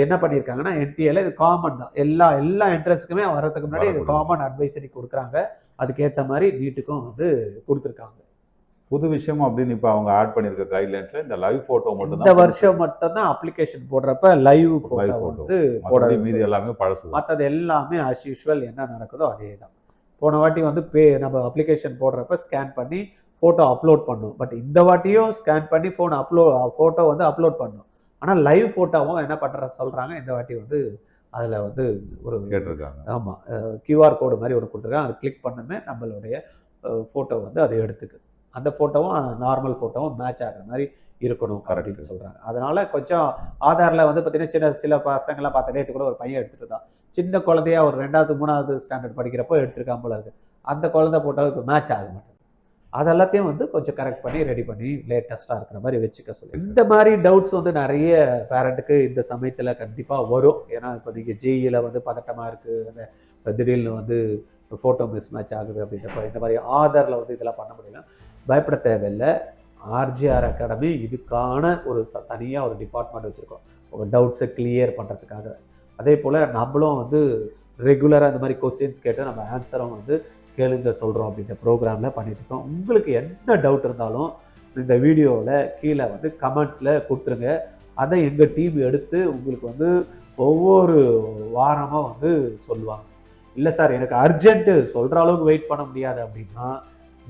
Speaker 4: என்ன பண்ணியிருக்காங்கன்னா என்டிஏல இது காமன் தான், எல்லா என்ட்ரன்ஸுக்குமே வர்றதுக்கு முன்னாடி இது காமன் அட்வைசரி கொடுக்குறாங்க. அதுக்கேற்ற மாதிரி நீட்டுக்கும் வந்து கொடுத்துருக்காங்க.
Speaker 2: புது விஷயம் அப்படின்னு இப்போ அவங்க ஆட் பண்ணியிருக்க கைட்லைன்ஸ்ல இந்த லைவ் போட்டோ மட்டும்
Speaker 4: இந்த வருஷம் மட்டும்தான் அப்ளிகேஷன் போடுறப்ப லைவ் போட்டோ வந்து போட,
Speaker 2: மீதி எல்லாமே பழசு.
Speaker 4: மற்றது எல்லாமே ஆஸ் யூஷுவல் என்ன நடக்குதோ அதே தான். போன வாட்டி வந்து நம்ம அப்ளிகேஷன் போடுறப்ப ஸ்கேன் பண்ணி ஃபோட்டோ அப்லோட் பண்ணும். பட் இந்த வாட்டியும் ஸ்கேன் பண்ணி ஃபோட்டோ வந்து அப்லோட் பண்ணும். ஆனால் லைவ் ஃபோட்டோவும் என்ன பண்ணுற சொல்கிறாங்க, இந்த வாட்டி வந்து அதில் வந்து ஒரு
Speaker 2: கேட்டிருக்காங்க.
Speaker 4: ஆமாம், கியூஆர் கோடு மாதிரி ஒன்று கொடுத்துருக்காங்க. அது கிளிக் பண்ணுமே நம்மளுடைய ஃபோட்டோ வந்து அது எடுத்துக்கு. அந்த ஃபோட்டோவும் நார்மல் ஃபோட்டோவும் மேட்ச் ஆகிற மாதிரி இருக்கணும் அப்படின்னு சொல்கிறாங்க. அதனால் கொஞ்சம் ஆதாரில் வந்து பார்த்தீங்கன்னா சில பசங்களாம் பார்த்த நேற்று கூட ஒரு பையன் எடுத்துகிட்டு தான், சின்ன குழந்தையா ஒரு 2வது 3வது ஸ்டாண்டர்ட் படிக்கிறப்போ எடுத்திருக்காம போல இருக்குது. அந்த குழந்தை ஃபோட்டோவுக்கு இப்போ மேட்ச் ஆக மாட்டேங்குது. அதெல்லாத்தையும் வந்து கொஞ்சம் கரெக்ட் பண்ணி ரெடி பண்ணி லேட்டஸ்ட்டாக இருக்கிற மாதிரி வச்சுக்க சொல்லி. இந்த மாதிரி டவுட்ஸ் வந்து நிறைய பேரண்ட்டுக்கு இந்த சமயத்தில் கண்டிப்பாக வரும். ஏன்னா இப்போ நீங்கள் ஜிஇயில் வந்து பதட்டமாக இருக்குது, அந்த திடீர்னு வந்து ஃபோட்டோ மிஸ் மேட்ச் ஆகுது அப்படின்றப்ப இந்த மாதிரி ஆதாரில் வந்து இதெல்லாம் பண்ண முடியல. பயப்பட தேவையில்லை. ஆர்ஜிஆர் அகாடமி இதுக்கான ஒரு தனியாக ஒரு டிபார்ட்மெண்ட் வச்சுருக்கோம், உங்கள் டவுட்ஸை கிளியர் பண்ணுறதுக்காக. அதே போல் நம்மளும் வந்து ரெகுலராக இந்த மாதிரி கொஸ்டின்ஸ் கேட்டு நம்ம ஆன்சரும் வந்து கேளுங்க சொல்கிறோம் அப்படின்ற ப்ரோக்ராமில் பண்ணிட்டுருக்கோம். உங்களுக்கு என்ன டவுட் இருந்தாலும் இந்த வீடியோவில் கீழே வந்து கமெண்ட்ஸில் கொடுத்துருங்க. அதை எங்கள் டீம் எடுத்து உங்களுக்கு வந்து ஒவ்வொரு வாரமாக வந்து சொல்லுவாங்க. இல்லை சார் எனக்கு அர்ஜென்ட்டு சொல்கிற அளவுக்கு வெயிட் பண்ண முடியாது அப்படின்னா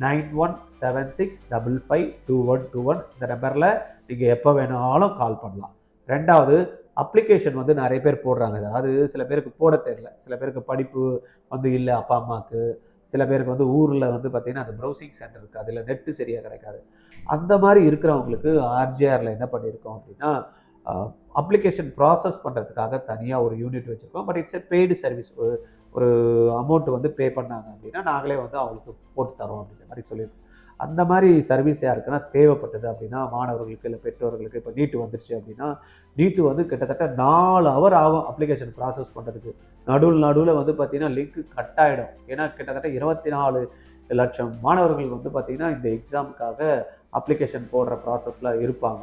Speaker 4: 9176552121 இந்த நம்பரில் நீங்கள் எப்போ வேணாலும் கால் பண்ணலாம். 2வது அப்ளிகேஷன் வந்து நிறைய பேர் போடுறாங்க. அதாவது சில பேருக்கு போட தெரியல, சில பேருக்கு படிப்பு வந்து இல்லை அப்பா அம்மாவுக்கு, சில பேருக்கு வந்து ஊரில் வந்து பார்த்திங்கன்னா அந்த ப்ரௌசிங் சென்டர் இருக்குது, அதில் நெட்டு சரியாக கிடைக்காது. அந்த மாதிரி இருக்கிறவங்களுக்கு ஆர்ஜிஆரில் என்ன பண்ணியிருக்கோம் அப்படின்னா அப்ளிகேஷன் ப்ராசஸ் பண்ணுறதுக்காக தனியாக ஒரு யூனிட் வச்சுருக்கோம். But it's a paid service. ஒரு அமௌண்ட்டு வந்து பே பண்ணாங்க அப்படின்னா நாங்களே வந்து அவங்களுக்கு போட்டு தரோம் அப்படின்ற மாதிரி சொல்லியிருக்கோம். அந்த மாதிரி சர்வீஸ் யாருக்குன்னா தேவைப்பட்டது அப்படின்னா மாணவர்களுக்கு இல்லை பெற்றோர்களுக்கு. இப்போ நீட்டு வந்துருச்சு அப்படின்னா நீட்டு வந்து கிட்டத்தட்ட 4 hour ஆகும் அப்ளிகேஷன் ப்ராசஸ் பண்ணுறதுக்கு. நடுவில் வந்து பார்த்திங்கன்னா லிங்க்கு கட் ஆகிடும். ஏன்னா கிட்டத்தட்ட 24 லட்சம் மாணவர்கள் வந்து பார்த்திங்கன்னா இந்த எக்ஸாமுக்காக அப்ளிகேஷன் போடுற ப்ராசஸில் இருப்பாங்க.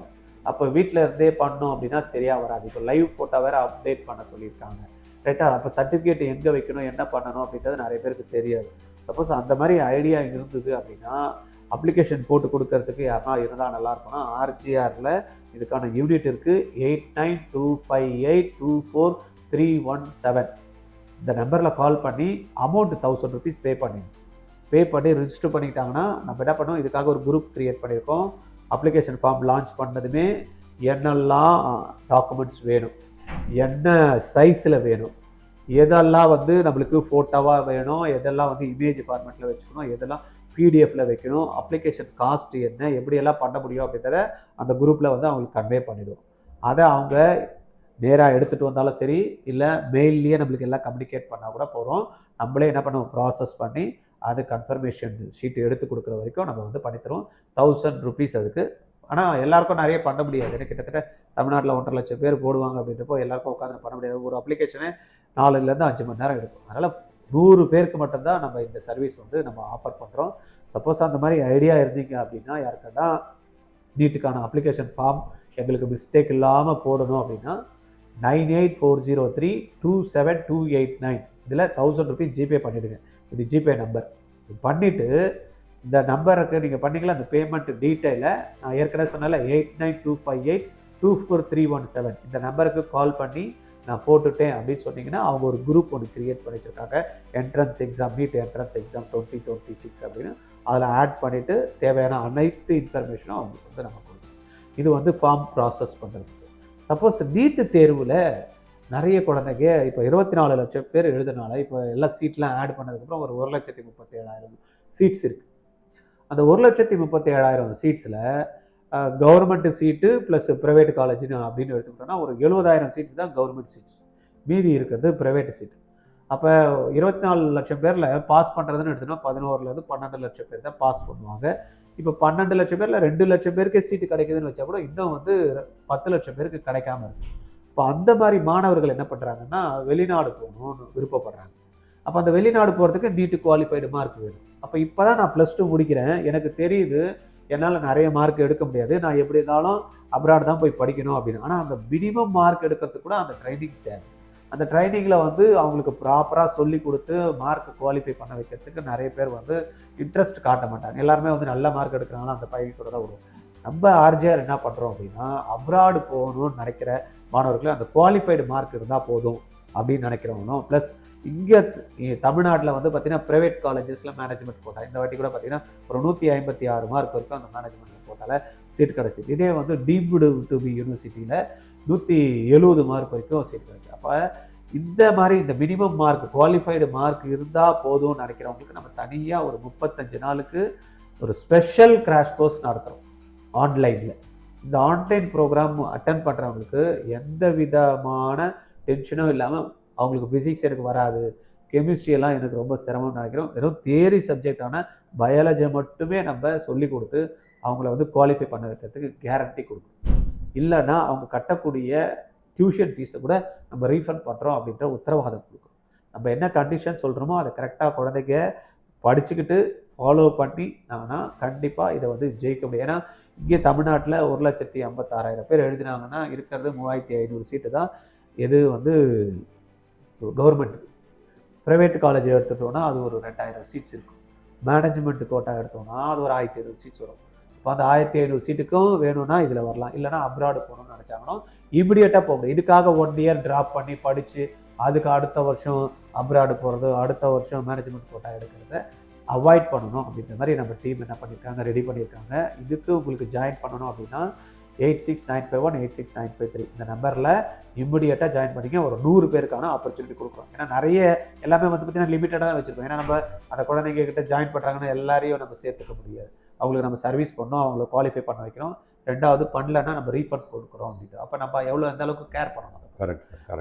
Speaker 4: அப்போ வீட்டில் இருந்தே பண்ணோம் அப்படின்னா சரியாக வராது. இப்போ லைவ் ஃபோட்டோ வேறு அப்டேட் பண்ண சொல்லியிருக்காங்க, ரைட்டாக? அப்போ சர்டிஃபிகேட் எங்கே வைக்கணும் என்ன பண்ணணும் அப்படின்றது நிறைய பேருக்கு தெரியாது. சப்போஸ் அந்த மாதிரி ஐடியா இருந்தது அப்படின்னா அப்ளிகேஷன் போட்டு கொடுக்கறதுக்கு யாருன்னா இருந்தால் நல்லாயிருக்கும்னா ஆர்ஜிஆரில் இதுக்கான யூனிட் இருக்குது. 8925824317 இந்த நம்பரில் கால் பண்ணி அமௌண்ட் 1000 rupees பே பண்ணி ரிஜிஸ்டர் பண்ணிட்டாங்கன்னா நம்ம என்ன பண்ணோம், இதுக்காக ஒரு குரூப் க்ரியேட் பண்ணியிருக்கோம். அப்ளிகேஷன் ஃபார்ம் லான்ச் பண்ணதுமே என்னெல்லாம் டாக்குமெண்ட்ஸ் வேணும், என்ன சைஸில் வேணும், எதெல்லாம் வந்து நம்மளுக்கு ஃபோட்டோவாக வேணும், எதெல்லாம் வந்து இமேஜ் ஃபார்மேட்டில் வச்சுக்கணும், எதெல்லாம் பிடிஎஃப்பில் வைக்கணும், அப்ளிகேஷன் காஸ்ட் என்ன, எப்படியெல்லாம் பண்ண முடியும் அப்படின்றத அந்த குரூப்பில் வந்து அவங்களுக்கு கன்வே பண்ணிவிடுவோம். அதை அவங்க நேராக எடுத்துகிட்டு வந்தாலும் சரி, இல்லை மெயில்லையே நம்மளுக்கு எல்லாம் கம்யூனிகேட் பண்ணால் கூட போகிறோம். நம்மளே என்ன பண்ணுவோம், ப்ராசஸ் பண்ணி அது கன்ஃபர்மேஷன் ஷீட் எடுத்து கொடுக்குற வரைக்கும் நம்ம வந்து பண்ணித்தரோம். 1000 rupees அதுக்கு. ஆனால் எல்லாருக்கும் நிறைய பண்ண முடியாது. ஏன்னா கிட்டத்தட்ட தமிழ்நாட்டில் 1.5 லட்சம் பேர் போடுவாங்க அப்படின்றப்போ எல்லாருக்கும் உட்காந்து பண்ண முடியாது. ஒரு அப்ளிகேஷனே 4லேருந்து 5 மணி நேரம் எடுக்கும். அதனால் 100 பேருக்கு மட்டும்தான் நம்ம இந்த சர்வீஸ் வந்து நம்ம ஆஃபர் பண்ணுறோம். சப்போஸ் அந்த மாதிரி ஐடியா இருந்தீங்க அப்படின்னா யாருக்கன்னா நீட்டுக்கான அப்ளிகேஷன் ஃபார்ம் எங்களுக்கு மிஸ்டேக் இல்லாமல் போடணும் அப்படின்னா 9840327289 இதில் 1000 rupees ஜிபே பண்ணிவிடுங்க. இது ஜிபே நம்பர் பண்ணிவிட்டு இந்த நம்பருக்கு நீங்கள் பண்ணிக்கலாம். அந்த பேமெண்ட் டீட்டெயிலை நான் ஏற்கனவே சொன்னால 8925824317 இந்த நம்பருக்கு கால் பண்ணி நான் போட்டுட்டேன் அப்படின்னு சொன்னீங்கன்னா அவங்க ஒரு குரூப் ஒன்று க்ரியேட் பண்ணி வச்சுருக்காங்க, entrance exam, NEET entrance exam 2026 அப்படின்னு. அதில் ஆட் பண்ணிவிட்டு தேவையான அனைத்து இன்ஃபர்மேஷனும் அவங்களுக்கு வந்து நம்ம கொடுக்கணும். இது வந்து ஃபார்ம் ப்ராசஸ் பண்ணுறதுக்கு. சப்போஸ் நீட்டு தேர்வில் நிறைய குழந்தைங்க இப்போ 24 லட்சம் பேர் எழுதுனால இப்போ எல்லாம் சீட்லாம் ஆட் பண்ணதுக்கப்புறம் ஒரு 1,37,000 சீட்ஸ் இருக்குது. அந்த 1,37,000 சீட்ஸில் கவர்மெண்ட் சீட்டு ப்ளஸ் ப்ரைவேட் காலேஜ்னு அப்படின்னு எடுத்துக்கிட்டோம்னா ஒரு 70,000 சீட்ஸ் தான் கவர்மெண்ட் சீட்ஸ், மீதி இருக்கிறது ப்ரைவேட் சீட். அப்போ 24 லட்சம் பேரில் பாஸ் பண்ணுறதுன்னு எடுத்தோம்னா 11லேருந்து 12 லட்சம் பேர் தான் பாஸ் பண்ணுவாங்க. இப்போ 12 லட்சம் பேரில் 2 லட்சம் பேருக்கே சீட்டு கிடைக்குதுன்னு வச்சா கூட இன்னும் வந்து 10 லட்சம் பேருக்கு கிடைக்காம இருக்கு. இப்போ அந்த மாதிரி மாணவர்கள் என்ன பண்ணுறாங்கன்னா வெளிநாடு போகணும்னு விருப்பப்படுறாங்க. அப்போ அந்த வெளிநாடு போகிறதுக்கு நீட்டு குவாலிஃபைடு மார்க் வேணும். அப்போ இப்போ தான் நான் +2 முடிக்கிறேன், எனக்கு தெரியுது என்னால் நிறைய மார்க் எடுக்க முடியாது, நான் எப்படி இருந்தாலும் அப்ராட் தான் போய் படிக்கணும் அப்படின்னு. ஆனால் அந்த மினிமம் மார்க் எடுக்கிறதுக்கு கூட அந்த ட்ரைனிங் தேவை. அந்த ட்ரைனிங்கில் வந்து அவங்களுக்கு ப்ராப்பராக சொல்லி கொடுத்து மார்க் குவாலிஃபை பண்ண வைக்கிறதுக்கு நிறைய பேர் வந்து இன்ட்ரெஸ்ட் காட்ட மாட்டாங்க. எல்லாருமே வந்து நல்ல மார்க் எடுக்கிறாங்கன்னா அந்த பையன் கூட தான் விடுவோம். நம்ம ஆர்ஜிஆர் என்ன பண்ணுறோம் அப்படின்னா அப்ராடு போகணும்னு நினைக்கிற மாணவர்கள் அந்த குவாலிஃபைடு மார்க் இருந்தால் போதும் அப்படின்னு நினைக்கிறவங்களும், ப்ளஸ் இங்கே தமிழ்நாட்டில் வந்து பார்த்தீங்கன்னா ப்ரைவேட் காலேஜஸில் மேனேஜ்மெண்ட் கோட்டா இந்த வாட்டி கூட பார்த்தீங்கன்னா ஒரு 156 மார்க் வரைக்கும் அந்த மேனேஜ்மெண்ட் கோட்டாவில் சீட் கிடச்சிது. இதே வந்து டீம்டு டு பி யூனிவர்சிட்டியில் 170 மார்க் வரைக்கும் சீட் கிடச்சி. அப்போ இந்த மாதிரி இந்த மினிமம் மார்க் குவாலிஃபைடு மார்க் இருந்தால் போதும்னு நினைக்கிறவங்களுக்கு நம்ம தனியாக ஒரு 35 நாளுக்கு ஒரு ஸ்பெஷல் கிராஷ் கோர்ஸ் நடத்துகிறோம் ஆன்லைனில். இந்த ஆன்லைன் ப்ரோக்ராம் அட்டன் பண்ணுறவங்களுக்கு எந்த விதமான டென்ஷனும் இல்லாமல், அவங்களுக்கு ஃபிசிக்ஸ் எனக்கு வராது, கெமிஸ்ட்ரி எல்லாம் எனக்கு ரொம்ப சிரமம்னு நினைக்கிறோம், வெறும் தியரி சப்ஜெக்டான பயாலஜியை மட்டுமே நம்ம சொல்லி கொடுத்து அவங்கள வந்து குவாலிஃபை பண்ண வைக்கிறதுக்கு கேரண்டி கொடுக்கும். இல்லைன்னா அவங்க கட்டக்கூடிய டியூஷன் ஃபீஸை கூட நம்ம ரீஃபண்ட் பண்ணுறோம் அப்படின்ற உத்தரவாதம் கொடுக்கும். நம்ம என்ன கண்டிஷன் சொல்கிறோமோ அதை கரெக்டாக குழந்தைங்க படிச்சுக்கிட்டு ஃபாலோ பண்ணி நாங்கன்னா கண்டிப்பாக இதை வந்து ஜெயிக்க முடியும். ஏன்னா இங்கே தமிழ்நாட்டில் 1,56,000 பேர் எழுதினாங்கன்னா இருக்கிறது 3,500 சீட்டு தான் எது வந்து கவர்மெண்ட்டுக்கு. ப்ரைவேட் காலேஜ் எடுத்துட்டோம்னா அது ஒரு 2,000 சீட்ஸ் இருக்கும். மேனேஜ்மெண்ட் கோட்டா எடுத்தோம்னா அது ஒரு 1,500 சீட்ஸ் வரும். இப்போ அந்த 1,500 சீட்டுக்கும் வேணும்னா இதில் வரலாம். இல்லைனா அப்ராடு போகணும்னு நினச்சாங்கன்னா இமிடியேட்டாக போக முடியும். இதுக்காக 1 இயர் ட்ராப் பண்ணி படித்து அதுக்கு அடுத்த வருஷம் அப்ராடு போகிறது, அடுத்த வருஷம் மேனேஜ்மெண்ட் கோட்டா எடுக்கிறத அவாய்ட் பண்ணணும் அப்படின்ற மாதிரி நம்ம டீம் என்ன பண்ணியிருக்காங்க, ரெடி பண்ணியிருக்காங்க. இதுக்கு உங்களுக்கு ஜாயின் பண்ணணும் அப்படின்னா 8695186953 இந்த நம்பரில் இமிடியேட்டாக ஜாயின் பண்ணிக்க. ஒரு 100 பேருக்கான ஆப்பர்ச்சுனிட்டி கொடுக்குறோம். ஏன்னா நிறைய எல்லாமே வந்து பார்த்திங்கன்னா லிமிட்டடாக தான் வச்சுருக்கோம். ஏன்னா நம்ம அந்த குழந்தைங்க கிட்ட ஜாயின் பண்ணுறாங்கன்னா எல்லாரையும் நம்ம சேர்த்துக்க முடியாது. அவங்களுக்கு நம்ம சர்வீஸ் பண்ணணும், அவங்கள குவாலிஃபை பண்ண வைக்கணும். 2வது பண்ணலன்னா நம்ம ரீஃபண்ட் கொடுக்குறோம் அப்படின்ட்டு. அப்போ நம்ம எந்த அளவுக்கு கேர் பண்ணணும்.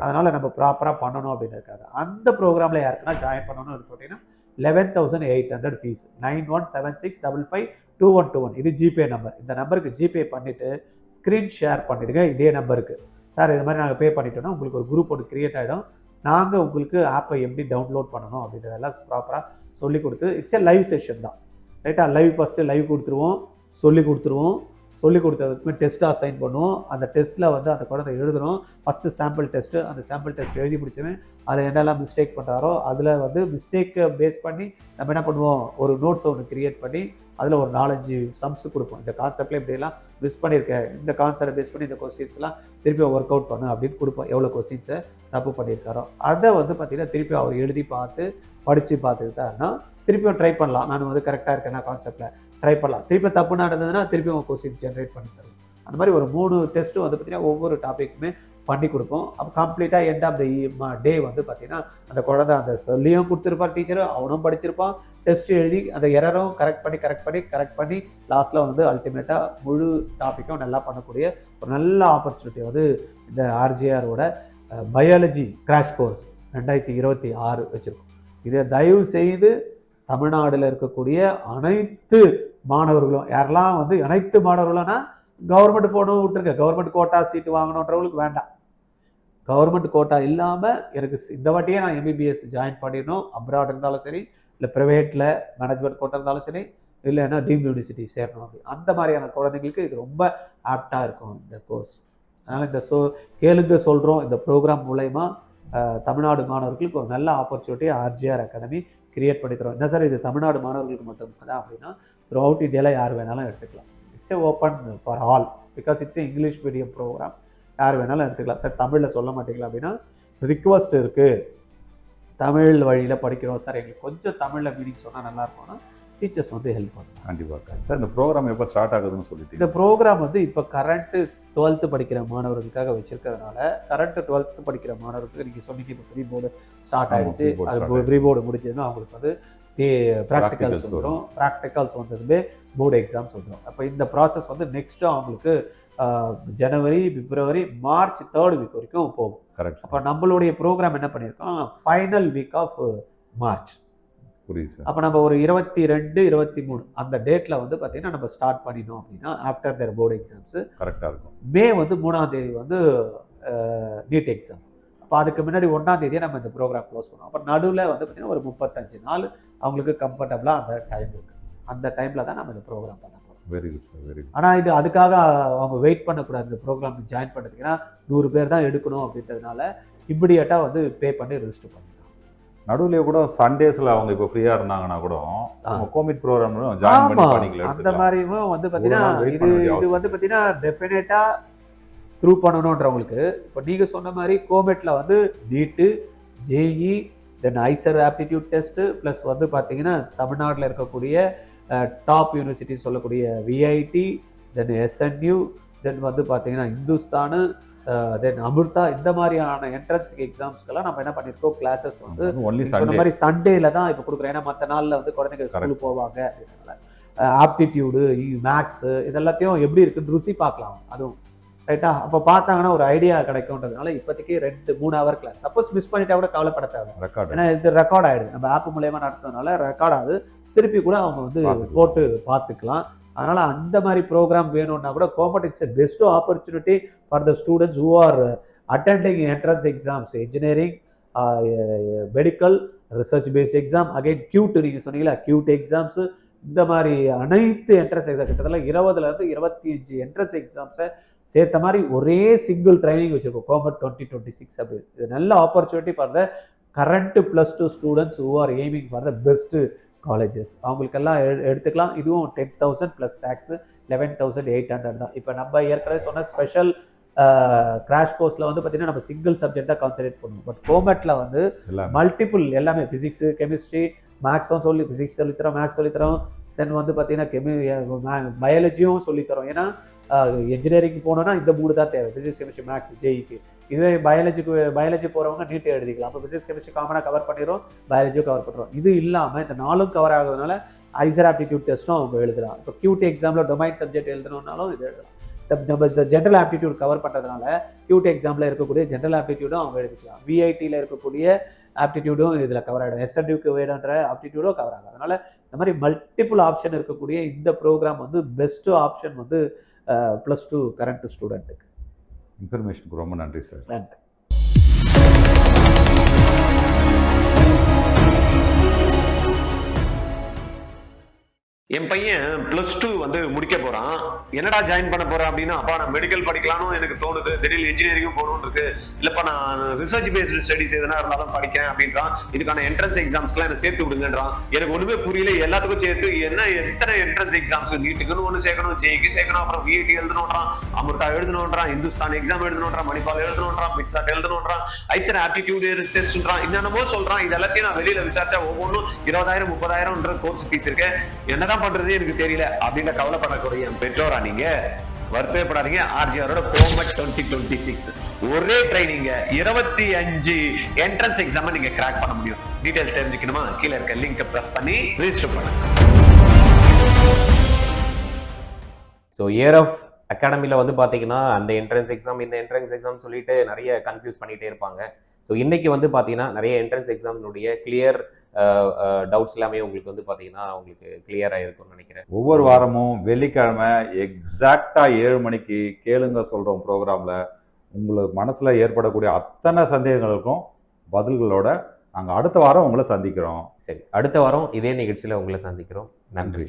Speaker 4: அதனால் நம்ம ப்ராப்பராக பண்ணணும் அப்படின்னு இருக்காது. அந்த ப்ரோக்ராமில் யாருக்குன்னா ஜாயின் பண்ணணும்னு பார்த்தீங்கன்னா 11,800 ஃபீஸ். 9176552121 இது ஜிபே நம்பர். இந்த நம்பருக்கு ஜிபே பண்ணிவிட்டு ஸ்க்ரீன் ஷேர் பண்ணிவிடுங்க. இதே நம்பருக்கு சார் இது மாதிரி நாங்கள் பே பண்ணிட்டோன்னா உங்களுக்கு ஒரு குரூப் ஒன்று க்ரியேட் ஆகிடும். நாங்கள் உங்களுக்கு ஆப்பை எப்படி டவுன்லோட் பண்ணணும் அப்படின்றதெல்லாம் ப்ராப்பராக சொல்லி கொடுத்து இட்ஸ் ஏ லைவ் செஷன் தான். ரைட்டாக லைவ் ஃபஸ்ட்டு லைவ் கொடுத்துருவோம், சொல்லி கொடுத்துருவோம். சொல்லி கொடுத்ததுக்குமே டெஸ்ட்டாக அசைன் பண்ணுவோம். அந்த டெஸ்ட்டில் வந்து அந்த குழந்தை எழுதணும். ஃபஸ்ட்டு சாம்பிள் டெஸ்ட்டு, அந்த சாம்பிள் டெஸ்ட் எழுதி முடிச்சவன் அதில் என்னெல்லாம் மிஸ்டேக் பண்ணுறாரோ அதில் வந்து மிஸ்டேக்கை பேஸ் பண்ணி நம்ம என்ன பண்ணுவோம், ஒரு நோட்ஸ் ஒன்று க்ரியேட் பண்ணி அதில் ஒரு 4-5 சம்ஸ் கொடுப்போம். இந்த கான்செப்டில் இப்படியெல்லாம் மிஸ் பண்ணியிருக்கேன், இந்த கான்செப்டை பேஸ் பண்ணி இந்த கொஸ்டின்ஸ்லாம் திருப்பி ஒர்க் அவுட் பண்ணு அப்படின்னு கொடுப்போம். எவ்வளோ கொஸ்டின்ஸை தப்பு பண்ணியிருக்காரோ அதை வந்து பார்த்திங்கன்னா திருப்பி அவர் எழுதி பார்த்து படித்து பார்த்துக்கிட்டாருன்னா திருப்பியும் ட்ரை பண்ணலாம். நான் வந்து கரெக்டாக இருக்கேன்னா கான்செப்டில் ட்ரை பண்ணலாம். திருப்பி தப்பு நடந்ததுன்னா திருப்பி உங்கள் கொஸ்டின் ஜென்ரேட் பண்ணி தரும். அந்த மாதிரி ஒரு 3 டெஸ்ட்டும் வந்து பார்த்திங்கன்னா ஒவ்வொரு டாப்பிக்குமே பண்ணி கொடுப்போம். அப்போ கம்ப்ளீட்டாக எண்ட் ஆஃப் த டே வந்து பார்த்திங்கன்னா அந்த குழந்தை அந்த சொல்லியும் கொடுத்துருப்பார் டீச்சரும், அவனும் படிச்சிருப்பான், டெஸ்ட் எழுதி அந்த எரரும் கரெக்ட் பண்ணி லாஸ்ட்டில் வந்து அல்டிமேட்டாக முழு டாப்பிக்கும் நல்லா பண்ணக்கூடிய ஒரு நல்ல ஆப்பர்ச்சுனிட்டி வந்து இந்த ஆர்ஜிஆரோட பயாலஜி கிராஷ் கோர்ஸ் 2026 வச்சுருக்கோம். இதை தயவு செய்து தமிழ்நாட்டில் இருக்கக்கூடிய அனைத்து மாணவர்களும், யாரெல்லாம் வந்து அனைத்து மாணவர்கள்னா கவர்மெண்ட் போகணும் விட்டுருங்க, கவர்மெண்ட் கோட்டா சீட்டு வாங்கணுன்றவங்களுக்கு வேண்டாம். கவர்மெண்ட் கோட்டா இல்லாமல் எனக்கு இந்த வாட்டியே நான் எம்பிபிஎஸ் ஜாயின் பண்ணிடணும், அப்ராட் இருந்தாலும் சரி, இல்லை ப்ரைவேட்டில் மேனேஜ்மெண்ட் கோட்டா இருந்தாலும் சரி, இல்லைன்னா டீம்டு யூனிவர்சிட்டி சேரணும் அப்படி அந்த மாதிரியான குழந்தைங்களுக்கு இது ரொம்ப ஆப்டாக இருக்கும் இந்த கோர்ஸ். அதனால் இந்த கேளுங்க சொல்கிறோம் இந்த ப்ரோக்ராம் மூலயமா தமிழ்நாடு மாணவர்களுக்கு ஒரு நல்ல ஆப்பர்ச்சுனிட்டி ஆர்ஜிஆர் அகாடமி கிரியேட் பண்ணிக்கிறோம். என்ன சார் இது தமிழ்நாடு மாணவர்களுக்கு மட்டும் தான் அப்படின்னா த்ரூ அவுட் இந்தியாவில் யார் வேணாலும் எடுத்துக்கலாம். It's a open for all because it's a English medium programme. யார் வேணாலும் எடுத்துக்கலாம். சார் தமிழில் சொல்ல மாட்டீங்களா அப்படின்னா ரிக்வஸ்ட் இருக்குது, தமிழ் வழியில் படிக்கிறோம் சார், எங்களுக்கு கொஞ்சம் தமிழில் மீனிங் சொன்னால் நல்லாயிருக்கும்னா டீச்சர்ஸ் வந்து ஹெல்ப் பண்ணுவாங்க.
Speaker 2: கண்டிப்பாக சார். சார் இந்த ப்ரோக்ராம் எப்போ ஸ்டார்ட் ஆகுதுன்னு சொல்லிட்டு
Speaker 4: இந்த ப்ரோக்ராம் வந்து இப்போ கரண்ட்டு 12th படிக்கிற மாணவர்களுக்காக வச்சிருக்கிறதுனால கரண்ட் 12th படிக்கிற மாணவர்களுக்கு நீங்கள் சொன்னீங்க இப்போ ப்ரீ போர்டு ஸ்டார்ட் ஆயிடுச்சு. அது ப்ரீ போர்டு முடிஞ்சதுன்னா அவங்களுக்கு வந்து ப்ராக்டிகல்ஸ் வந்துடும். ப்ராக்டிகல்ஸ் வந்ததுமே போர்டு எக்ஸாம்ஸ் வந்துடும். அப்போ இந்த ப்ராசஸ் வந்து நெக்ஸ்ட்டு அவங்களுக்கு ஜனவரி, பிப்ரவரி, மார்ச் 3rd வீக் வரைக்கும் போகும்.
Speaker 2: கரெக்ட்.
Speaker 4: அப்போ நம்மளுடைய ப்ரோக்ராம் என்ன பண்ணியிருக்கோம், ஃபைனல் வீக் ஆஃப் மார்ச்.
Speaker 2: புரியுது.
Speaker 4: அப்போ நம்ம ஒரு 22, 23 அந்த டேட்டில் வந்து பார்த்தீங்கன்னா நம்ம ஸ்டார்ட் பண்ணினோம் அப்படின்னா ஆஃப்டர் தேர் போர்டு எக்ஸாம்ஸு
Speaker 2: கரெக்டாக இருக்கும்.
Speaker 4: மே வந்து 3ஆம் தேதி வந்து நீட் எக்ஸாம். அப்போ அதுக்கு முன்னாடி 1ஆம் தேதியே நம்ம இந்த ப்ரோக்ராம் க்ளோஸ் பண்ணுவோம். அப்போ நடுவில் வந்து பார்த்தீங்கன்னா ஒரு 35 நாள் அவங்களுக்கு கம்ஃபர்டபுளாக அந்த டைம் இருக்குது. அந்த டைமில் தான் நம்ம இந்த ப்ரோக்ராம் பண்ண போகிறோம்.
Speaker 2: Very good sir, very good.
Speaker 4: ஆனால் இது அதுக்காக அவங்க வெயிட் பண்ணக்கூடாது. இந்த ப்ரோக்ராம் ஜாயின் பண்ணுறதுக்குன்னா 100 பேர் தான் எடுக்கணும் அப்படின்றதுனால இம்மிடியேட்டாக வந்து பே பண்ணி ரெஜிஸ்டர் பண்ணிக்கலாம்.
Speaker 2: நடுவுல கூட சண்டேஸ்ல அவங்க இப்போ ஃப்ரீயா இருந்தாங்கன்னா கூட கோமிட் ப்ரோக்ராம் ஜாயின் பண்ணி பண்ணிக்கலாம்.
Speaker 4: அந்த மாதிரியும் வந்து பார்த்தீங்கன்னா இது வந்து பார்த்தீங்கன்னா டெஃபினட்டாக த்ரூ பண்ணணுன்றவங்களுக்கு இப்போ நீங்கள் சொன்ன மாதிரி கோமெட்டில் வந்து நீட்டு, ஜேஇ, தென் ஐசர் ஆப்டிடியூட் டெஸ்ட்டு ப்ளஸ் வந்து பார்த்தீங்கன்னா தமிழ்நாட்டில் இருக்கக்கூடிய டாப் யூனிவர்சிட்டி சொல்லக்கூடிய விஐடி, தென் எஸ்என்யூ, தென் வந்து பார்த்தீங்கன்னா இந்துஸ்தானு, தென் அமிர்தா, இந்த மாதிரியான என்ட்ரன்ஸ் எக்ஸாம்ஸ்க்கெல்லாம் நம்ம என்ன பண்ணியிருக்கோம், கிளாஸஸ் வந்து சொன்ன மாதிரி சண்டேல தான் இப்போ கொடுக்குறோம். ஏன்னா மற்ற நாளில் வந்து குழந்தைங்க ஸ்கூலுக்கு போவாங்க அப்படின்றனால ஆப்டிடியூடு, மேக்ஸு இதெல்லாத்தையும் எப்படி இருக்குன்னு ருசி பார்க்கலாம். அதுவும் ரைட்டா அப்போ பார்த்தாங்கன்னா ஒரு ஐடியா கிடைக்கும்ன்றதுனால இப்போதைக்கு 2-3 ஹவர் கிளாஸ். சப்போஸ் மிஸ் பண்ணிட்டா கூட கவலைப்பட தேவை. ஏன்னா இது ரெக்கார்ட் ஆகிடுது. நம்ம ஆப் மூலயமா நடத்துறதுனால ரெக்கார்ட் ஆகுது. திருப்பி கூட அவங்க வந்து போட்டு பார்த்துக்கலாம். அதனால் அந்த மாதிரி ப்ரோக்ராம் வேணும்னா கூட comet it's best opportunity for the students who are attending entrance exams, engineering, medical, research paste exam, again cute நீங்கள் சொன்னீங்களா கியூட் எக்ஸாம்ஸு, இந்த மாதிரி அனைத்து என்ட்ரன்ஸ் எக்ஸாம் கிட்டத்தட்ட 20 to 25 என்ட்ரன்ஸ் எக்ஸாம்ஸை சேர்த்த மாதிரி ஒரே சிங்கிள் ட்ரைனிங் வச்சுருக்கோம் கோமட் 2026 அப்படி. இது நல்ல opportunity for the current +2 students who are aiming for the best colleges. அவங்களுக்கெல்லாம் எடுத்துக்கலாம். இதுவும் 10,000 + டேக்ஸு 11,800 தான். இப்போ நம்ம ஏற்கனவே சொன்ன ஸ்பெஷல் கிராஷ் கோர்ஸில் வந்து பார்த்தீங்கன்னா நம்ம சிங்கிள் சப்ஜெக்ட் தான் கான்சன்ட்ரேட் பண்ணுவோம். பட் கோமெட்டில் வந்து மல்டிபிள் எல்லாமே ஃபிசிக்ஸு, கெமிஸ்ட்ரி, மேக்ஸும் ஃபிசிக்ஸ் சொல்லித்தரோம், மேக்ஸ் சொல்லித்தரோம். தென் வந்து பார்த்தீங்கன்னா பயாலஜியும் சொல்லித்தரோம். ஏன்னா இன்ஜினியரிங் போனோன்னா இந்த 3 தான் தேவை, ஃபிசிக்ஸ், கெமிஸ்ட்ரி, மேக்ஸ், ஜேஇக்கு. இதுவே பயாலஜி போகிறவங்க நீட்டை எழுதிக்கலாம். அப்போ ஃபிசிக்ஸ், கெமிஸ்ட்ரி காமனாக கவர் பண்ணிடுறோம், பயாலஜியும் கவர் பண்ணுறோம். இது இல்லாமல் இந்த 4ம் கவர் ஆகுறதுனால ஐசர் ஆப்டிடியூட் டெஸ்ட்டும் அவங்க எழுதலாம். இப்போ கியூட் எக்ஸாமில் டொமைன் சப்ஜெக்ட் எழுதணுன்னாலும் இது எழுதலாம். நம்ம இந்த ஜென்ரல் ஆப்டிடியூட் கவர் பண்ணுறதுனால கியூட் எக்ஸாமில் இருக்கக்கூடிய ஜென்ரல் ஆப்டிடியூடும் அவங்க எழுதிக்கலாம். விஐடியில் இருக்கக்கூடிய ஆப்டிடியூடும் இதில் கவர் ஆகிடும். எஸ்என்யூக்கு வேணுன்ற ஆப்டிடியூடும் கவர் ஆகும். அதனால் இந்த மாதிரி மல்டிபிள் ஆப்ஷன் இருக்கக்கூடிய இந்த ப்ரோக்ராம் வந்து பெஸ்ட்டு ஆப்ஷன் வந்து +2 கரண்ட் ஸ்டூடெண்ட்டுக்கு.
Speaker 2: இன்ஃபர்மேஷனுக்கு ரொம்ப நன்றி சார்.
Speaker 4: நன்றி.
Speaker 3: என் பையன் +2 வந்து முடிக்க போறான். என்னடா ஜாயின் பண்ண போறேன் அப்படின்னா, அப்பா நான் மெடிக்கல் படிக்கலாம்னு எனக்கு தோணுது, திடீர்னு இன்ஜினியரிங்கும் போகணும்னு இருக்கு, இல்லப்பா நான் ரிசர்ச் பேஸ்டு ஸ்டடிஸ் எதனா இருந்தாலும் படிக்கிறேன் அப்படின்றான். இதுக்கான என்ட்ரன்ஸ் எக்ஸாம்ஸ்க்குலாம் என்ன சேர்த்து விடுங்கன்றான். எனக்கு ஒண்ணுமே புரியல. எல்லாத்துக்கும் சேர்த்து எத்தனை என்ட்ரன்ஸ் எக்ஸாம்ஸ், நீட்டுக்குன்னு ஒன்று சேர்க்கணும், ஜேஇக்கு சேர்க்கணும், அப்புறம் விஐடி எழுதணுன்றான், அமிர்தா எழுதணுன்றான், இந்துஸ்தான் எக்ஸாம் எழுதணுன்றான், மணிப்பால் எழுதணுன்றான், மிக்சாட் எழுதணுன்றான், ஐசர் ஆப்டிடியூட் டெஸ்ட்ன்றான், என்னென்னமோ சொல்றான். இது எல்லாத்தையும் நான் வெளியில விசாரிச்சா ஒவ்வொன்றும் 20,000 30,000 கோர்ஸ் ஃபீஸ் இருக்கு. என்னதான் பண்றது எனக்கு தெரியல அப்படின்னு கவலைப்படக்கூடிய என் பெற்றோரா நீங்க வருத்தப்படாதீங்க. ஆர்ஜிஆரோட கோமட் 2026 ஒரே ட்ரைனிங் 25 என்ட்ரன்ஸ் எக்ஸாம் நீங்க கிராக் பண்ண முடியும். டீடைல்ஸ் தெரிஞ்சுக்கணுமா, கீழே இருக்க லிங்க் பிரஸ் பண்ணி ரெஜிஸ்டர் பண்ணுங்க.
Speaker 1: ஸோ இயர் ஆஃப் அகாடமியில் வந்து பார்த்தீங்கன்னா அந்த என்ட்ரன்ஸ் எக்ஸாம் இந்த என்ட்ரன்ஸ் எக்ஸாம் சொல்லிட்டு நிறைய கன்ஃபியூஸ் பண்ணிகிட்டே இருப்பாங்க. ஸோ இன்றைக்கி வந்து பார்த்தீங்கன்னா நிறைய என்ட்ரன்ஸ் எக்ஸாமினுடைய கிளியர் டவுட்ஸ் எல்லாமே உங்களுக்கு வந்து பார்த்தீங்கன்னா உங்களுக்கு கிளியராக இருக்கும்னு நினைக்கிறேன்.
Speaker 2: ஒவ்வொரு வாரமும் வெள்ளிக்கிழமை எக்ஸாக்டாக 7 மணிக்கு கேளுங்க சொல்கிறோம் ப்ரோக்ராமில் உங்களுக்கு மனசில் ஏற்படக்கூடிய அத்தனை சந்தேகங்களுக்கும் பதில்களோட நாங்கள் அடுத்த வாரம் உங்களை சந்திக்கிறோம்.
Speaker 1: சரி, அடுத்த வாரம் இதே நிகழ்ச்சியில் உங்களை சந்திக்கிறோம். நன்றி.